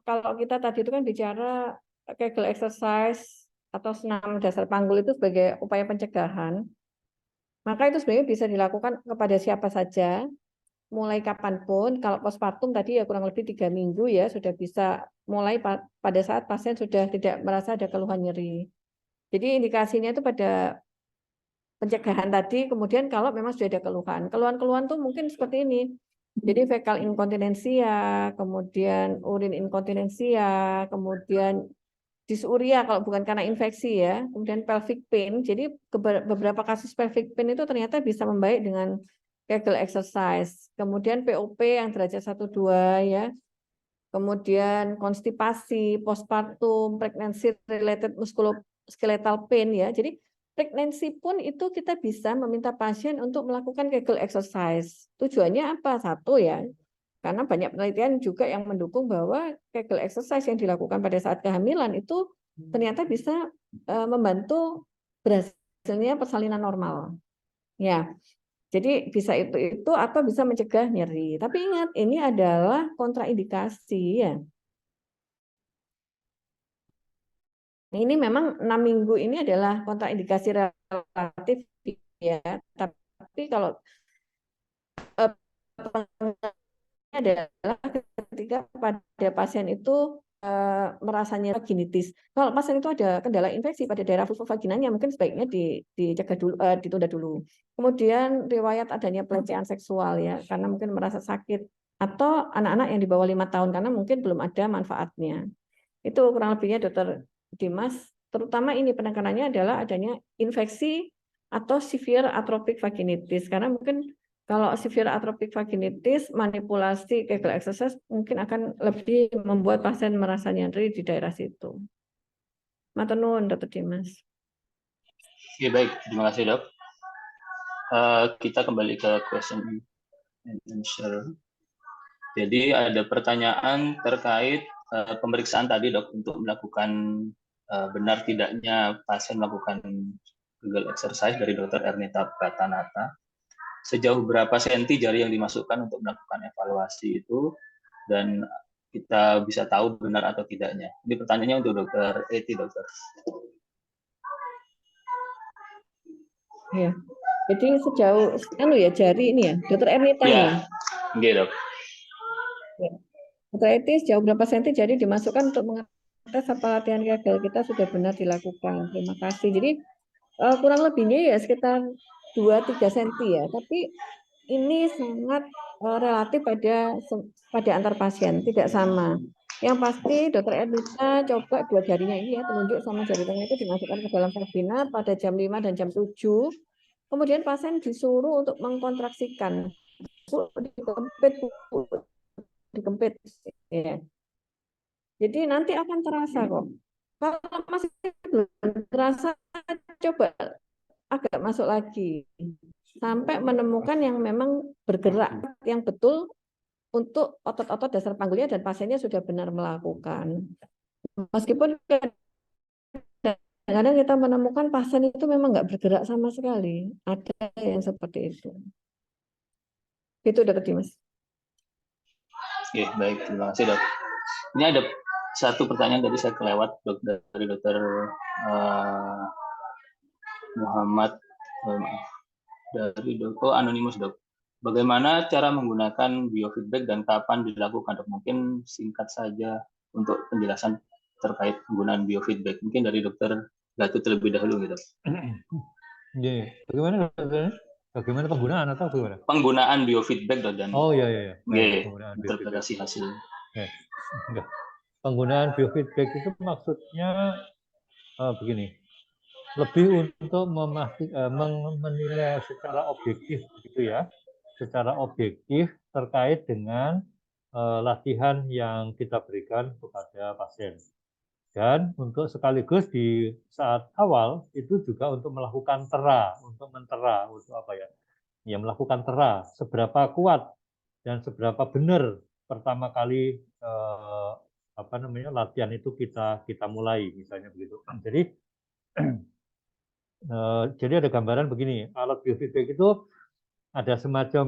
kalau kita tadi itu kan bicara Kegel exercise atau senam dasar panggul itu sebagai upaya pencegahan, maka itu sebenarnya bisa dilakukan kepada siapa saja, mulai kapanpun. Kalau postpartum tadi ya kurang lebih 3 minggu ya sudah bisa mulai pada saat pasien sudah tidak merasa ada keluhan nyeri. Jadi indikasinya itu pada pencegahan tadi, kemudian kalau memang sudah ada keluhan-keluhan tuh mungkin seperti ini. Jadi fekal inkontinensia, kemudian urin inkontinensia, kemudian dysuria kalau bukan karena infeksi ya, kemudian pelvic pain. Jadi beberapa kasus pelvic pain itu ternyata bisa membaik dengan Kegel exercise. Kemudian POP yang derajat 1-2 ya. Kemudian konstipasi, postpartum, pregnancy related musculoskeletal pain ya. Jadi pregnancy pun itu kita bisa meminta pasien untuk melakukan Kegel exercise. Tujuannya apa? Satu ya, karena banyak penelitian juga yang mendukung bahwa Kegel exercise yang dilakukan pada saat kehamilan itu ternyata bisa membantu berhasilnya persalinan normal. Ya, jadi bisa itu atau bisa mencegah nyeri. Tapi ingat, ini adalah kontraindikasi ya. Ini memang 6 minggu ini adalah kontraindikasi relatif ya. Tapi kalau adalah ketika pada pasien itu merasanya vaginitis. Kalau pasien itu ada kendala infeksi pada daerah vulvovaginanya, mungkin sebaiknya dicegah dulu, ditunda dulu. Kemudian riwayat adanya pelecehan seksual ya, karena mungkin merasa sakit, atau anak-anak yang di bawah 5 tahun karena mungkin belum ada manfaatnya. Itu kurang lebihnya Dr. Dimas. Terutama ini penekanannya adalah adanya infeksi atau severe atrophic vaginitis, karena mungkin kalau severe atrophic vaginitis, manipulasi Kegel exercise mungkin akan lebih membuat pasien merasa nyeri di daerah situ. Matur nuwun, Dr. Dimas. Oke, baik. Terima kasih, Dok. Kita kembali ke question and answer. Jadi ada pertanyaan terkait pemeriksaan tadi, Dok, untuk melakukan benar tidaknya pasien melakukan Kegel exercise dari Dr. Ernita Pratanata. Sejauh berapa senti jari yang dimasukkan untuk melakukan evaluasi itu, dan kita bisa tahu benar atau tidaknya. Ini pertanyaannya untuk Dr. Eti, Dokter. Ya, jadi sejauh jari ini ya, Dr. Ernita Ya, ini. iya, Dok. Ya. Dr. Eti, sejauh berapa senti jari dimasukkan untuk mengetes apa latihan Kegel kita sudah benar dilakukan. Terima kasih. Jadi kurang lebihnya ya sekitar 2-3 senti ya, tapi ini sangat relatif pada antar pasien, tidak sama. Yang pasti Dr. Ernita coba 2 jarinya ini ya, telunjuk sama jari tengah itu dimasukkan ke dalam vagina pada jam 5 dan jam 7. Kemudian pasien disuruh untuk mengkontraksikan. Dikempit. Ya. Jadi nanti akan terasa kok. Kalau masih belum terasa, coba agak masuk lagi sampai menemukan yang memang bergerak yang betul untuk otot-otot dasar panggulnya dan pasiennya sudah benar melakukan. Meskipun kadang-kadang kita menemukan pasien itu memang nggak bergerak sama sekali, ada yang seperti itu. Itu Dr. Dimas. Oke, baik, terima kasih, Dok. Ini ada satu pertanyaan tadi saya kelewat, Dok, dari Dr. Muhammad, dari Dok, anonimus, Dok. Bagaimana cara menggunakan biofeedback dan kapan dilakukan, Dok? Mungkin singkat saja untuk penjelasan terkait penggunaan biofeedback. Mungkin dari Dr. Gatut terlebih dahulu, gitu. Iya. Bagaimana penggunaan atau bagaimana? Penggunaan biofeedback, Dok, dan penggunaan interpretasi hasil. Penggunaan biofeedback itu maksudnya begini, lebih untuk menilai secara objektif, gitu ya, secara objektif terkait dengan latihan yang kita berikan kepada pasien. Dan untuk sekaligus di saat awal itu juga untuk melakukan untuk apa ya? Ya, melakukan seberapa kuat dan seberapa benar pertama kali latihan itu kita mulai, misalnya begitu. Jadi ada gambaran begini, alat biofeedback itu ada semacam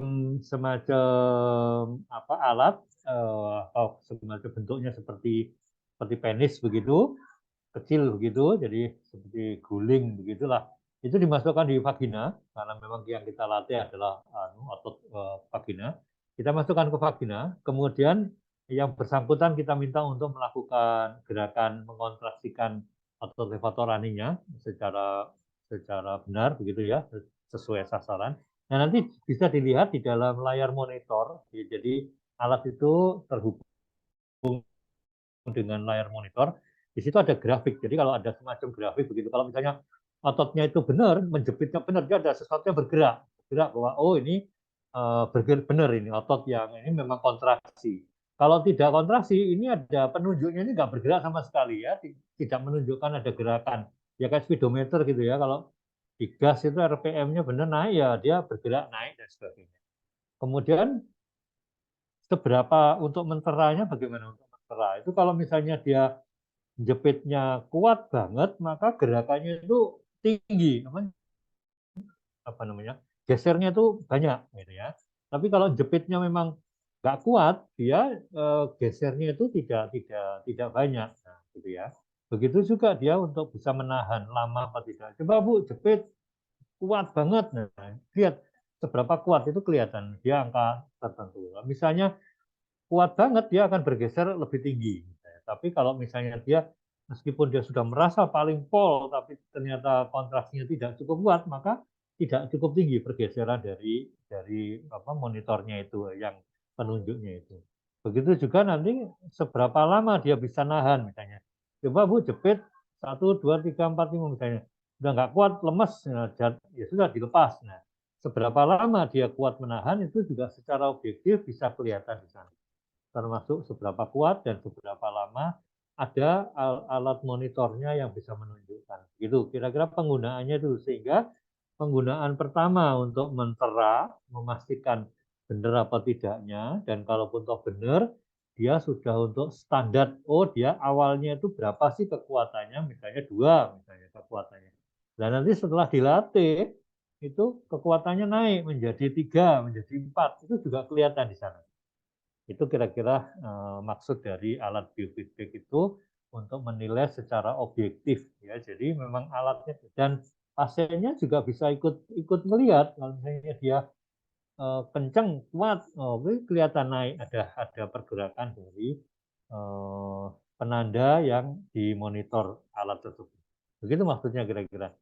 alat atau semacam bentuknya seperti penis begitu, kecil begitu, jadi seperti guling begitulah. Itu dimasukkan di vagina karena memang yang kita latih adalah otot vagina. Kita masukkan ke vagina, kemudian yang bersangkutan kita minta untuk melakukan gerakan mengontraksikan otot levatoraninya secara benar begitu ya, sesuai sasaran. Nah, nanti bisa dilihat di dalam layar monitor. Jadi alat itu terhubung dengan layar monitor. di situ ada grafik. Jadi kalau ada semacam grafik begitu, kalau misalnya ototnya itu benar, menjepitnya benar, dia ada sesuatu yang bergerak bahwa oh ini bergerak benar, ini otot yang ini memang kontraksi. Kalau tidak kontraksi, ini ada penunjuknya ini nggak bergerak sama sekali ya, tidak menunjukkan ada gerakan. Ya kayak speedometer gitu ya, kalau di gas itu RPM-nya benar naik ya dia bergerak naik dan sebagainya. Kemudian seberapa untuk menteranya, bagaimana untuk mentera? Itu kalau misalnya dia jepitnya kuat banget, maka gerakannya itu tinggi, apa namanya, gesernya itu banyak gitu ya. Tapi kalau jepitnya memang nggak kuat, dia gesernya itu tidak banyak, nah, gitu ya. Begitu juga dia untuk bisa menahan lama apa tidak. Coba Bu jepit kuat banget, nah lihat seberapa kuat itu kelihatan dia angka tertentu. Misalnya kuat banget dia akan bergeser lebih tinggi. Tapi kalau misalnya dia meskipun dia sudah merasa paling pol tapi ternyata kontraksinya tidak cukup kuat, maka tidak cukup tinggi pergeseran dari monitornya itu yang penunjuknya itu. Begitu juga nanti seberapa lama dia bisa nahan misalnya. Coba Bu jepit 1, 2, 3, 4, 5 misalnya. Udah nggak kuat, lemes, ya sudah dilepas. Nah, seberapa lama dia kuat menahan itu juga secara objektif bisa kelihatan di sana, termasuk seberapa kuat dan seberapa lama ada alat monitornya yang bisa menunjukkan. Gitu, kira-kira penggunaannya itu, sehingga penggunaan pertama untuk mentera, memastikan benar apa tidaknya, dan kalaupun toh benar, dia sudah untuk standar, oh dia awalnya itu berapa sih kekuatannya, misalnya 2, misalnya kekuatannya. Dan nanti setelah dilatih, itu kekuatannya naik menjadi 3, menjadi 4, itu juga kelihatan di sana. Itu kira-kira maksud dari alat biofeedback itu untuk menilai secara objektif ya. Jadi memang alatnya dan pasiennya juga bisa ikut melihat kalau misalnya dia kencang kuat, oh, kelihatan naik ada pergerakan dari penanda yang dimonitor alat tersebut. Begitu maksudnya kira-kira.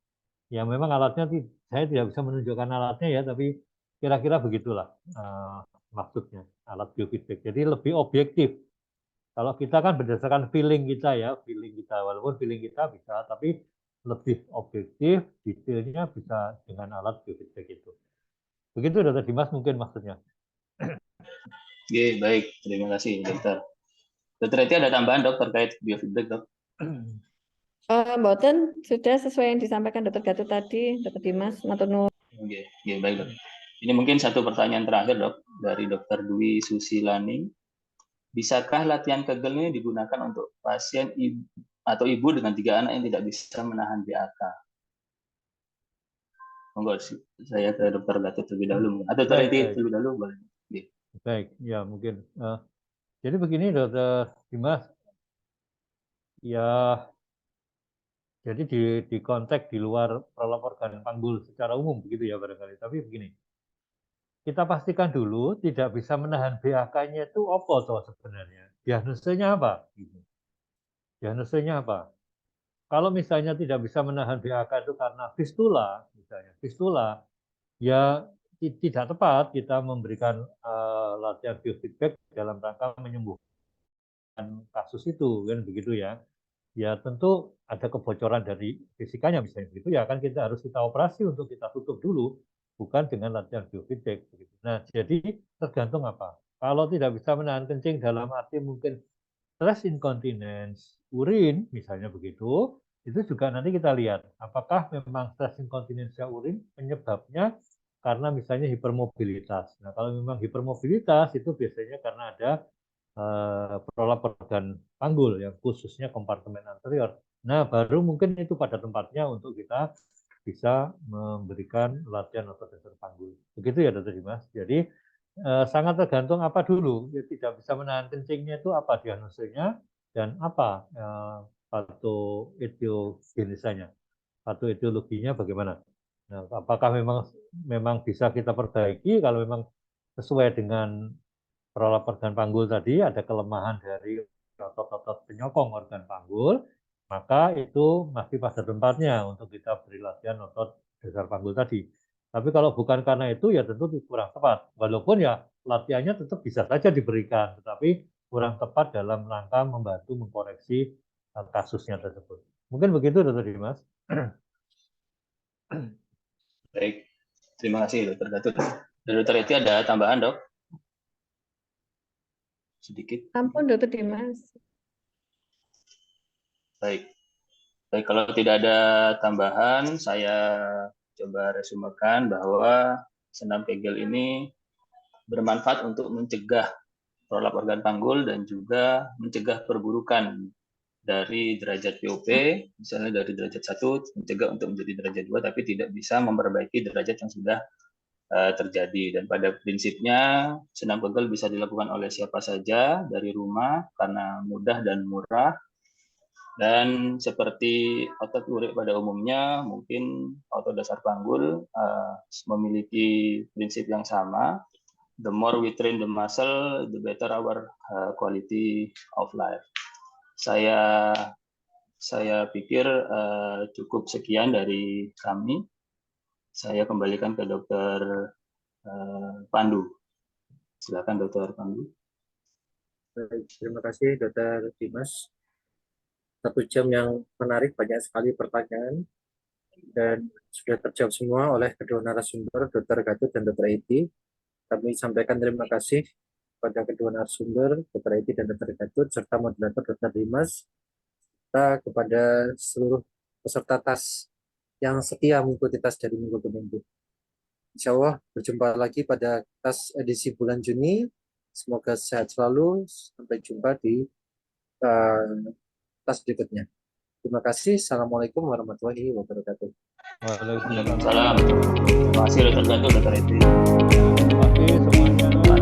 Ya memang alatnya saya tidak bisa menunjukkan alatnya ya, tapi kira-kira begitulah maksudnya alat biofeedback. Jadi lebih objektif. Kalau kita kan berdasarkan feeling kita ya, feeling kita, walaupun feeling kita bisa, tapi lebih objektif, detailnya bisa dengan alat biofeedback itu. Begitu Dr. Dimas mungkin maksudnya. Oke, baik. Terima kasih, Dokter. Dokter Eti ada tambahan, Dok, terkait biofeedback, Dok? Mboten, sudah sesuai yang disampaikan Dr. Gatot tadi, Dr. Dimas, matur nuwun. Oke, baik, Dok. Ini mungkin satu pertanyaan terakhir, Dok, dari Dr. Dwi Susilani. Bisakah latihan Kegel ini digunakan untuk pasien atau ibu dengan 3 anak yang tidak bisa menahan BAK? Monggo, saya ke Dr. Gatot terlebih dahulu, atau Dr. Eti terlebih dahulu, boleh. Baik, ya mungkin. Jadi begini, Dr. Dimas, ya jadi di konteks di luar prolap organ panggul secara umum begitu ya barangkali. Tapi begini, kita pastikan dulu tidak bisa menahan BAK-nya itu apa toh sebenarnya? Diagnosenya apa? Diagnosenya apa? Kalau misalnya tidak bisa menahan BAK itu karena fistula, misalnya fistula, ya tidak tepat kita memberikan latihan biofeedback dalam rangka menyembuhkan kasus itu, kan begitu ya. Ya tentu ada kebocoran dari fisikanya misalnya begitu ya, kan kita harus kita operasi untuk kita tutup dulu, bukan dengan latihan biofeedback. Nah jadi tergantung apa. Kalau tidak bisa menahan kencing dalam arti mungkin stress incontinence urin misalnya begitu, itu juga nanti kita lihat apakah memang stress incontinence urin penyebabnya karena misalnya hipermobilitas. Nah kalau memang hipermobilitas itu biasanya karena ada prolap organ panggul yang khususnya kompartemen anterior. Nah, baru mungkin itu pada tempatnya untuk kita bisa memberikan latihan otot dasar panggul. Begitu ya, Dr. Dimas. Jadi sangat tergantung apa dulu. Ya, tidak bisa menahan kencingnya itu apa diagnosenya dan apa patogenogenisanya, patologinya bagaimana. Nah, apakah memang bisa kita perbaiki kalau memang sesuai dengan prolap organ panggul tadi ada kelemahan dari otot-otot penyokong organ panggul, maka itu masih pada tempatnya untuk kita beri latihan otot dasar panggul tadi. Tapi kalau bukan karena itu ya tentu kurang tepat. Walaupun ya latihannya tetap bisa saja diberikan, tetapi kurang tepat dalam rangka membantu mengkoreksi kasusnya tersebut. Mungkin begitu, Dr. Dimas. Baik, terima kasih Dr. Gatut. Dari Dr. Eti ada tambahan, Dok? Sedikit. Ampun, Dr. Dimas. Baik. Baik, kalau tidak ada tambahan, saya coba resumekan bahwa senam Kegel ini bermanfaat untuk mencegah prolap organ panggul dan juga mencegah perburukan dari derajat POP, misalnya dari derajat 1, mencegah untuk menjadi derajat 2, tapi tidak bisa memperbaiki derajat yang sudah terjadi. Dan pada prinsipnya, senam Kegel bisa dilakukan oleh siapa saja dari rumah karena mudah dan murah. Dan seperti otot lurik pada umumnya, mungkin otot dasar panggul memiliki prinsip yang sama. The more we train the muscle, the better our quality of life. Saya pikir cukup sekian dari kami. Saya kembalikan ke Dr. Pandu. Silakan Dr. Pandu. Baik, terima kasih Dr. Dimas. 1 jam yang menarik, banyak sekali pertanyaan dan sudah terjawab semua oleh kedua narasumber, Dr. Gatut dan Dr. Eti. Kami sampaikan terima kasih kepada kedua narasumber, Dr. Eti dan Dr. Gatut, serta moderator Dr. Dimas, serta kepada seluruh peserta TAS yang setia mengikuti TAS dari minggu ke minggu. Insya Allah berjumpa lagi pada TAS edisi bulan Juni. Semoga sehat selalu. Sampai jumpa di TAS berikutnya. Terima kasih. Assalamualaikum warahmatullahi wabarakatuh. Waalaikumsalam. Terima kasih Dr. Gatut, Dr. Eti. Terima kasih semuanya.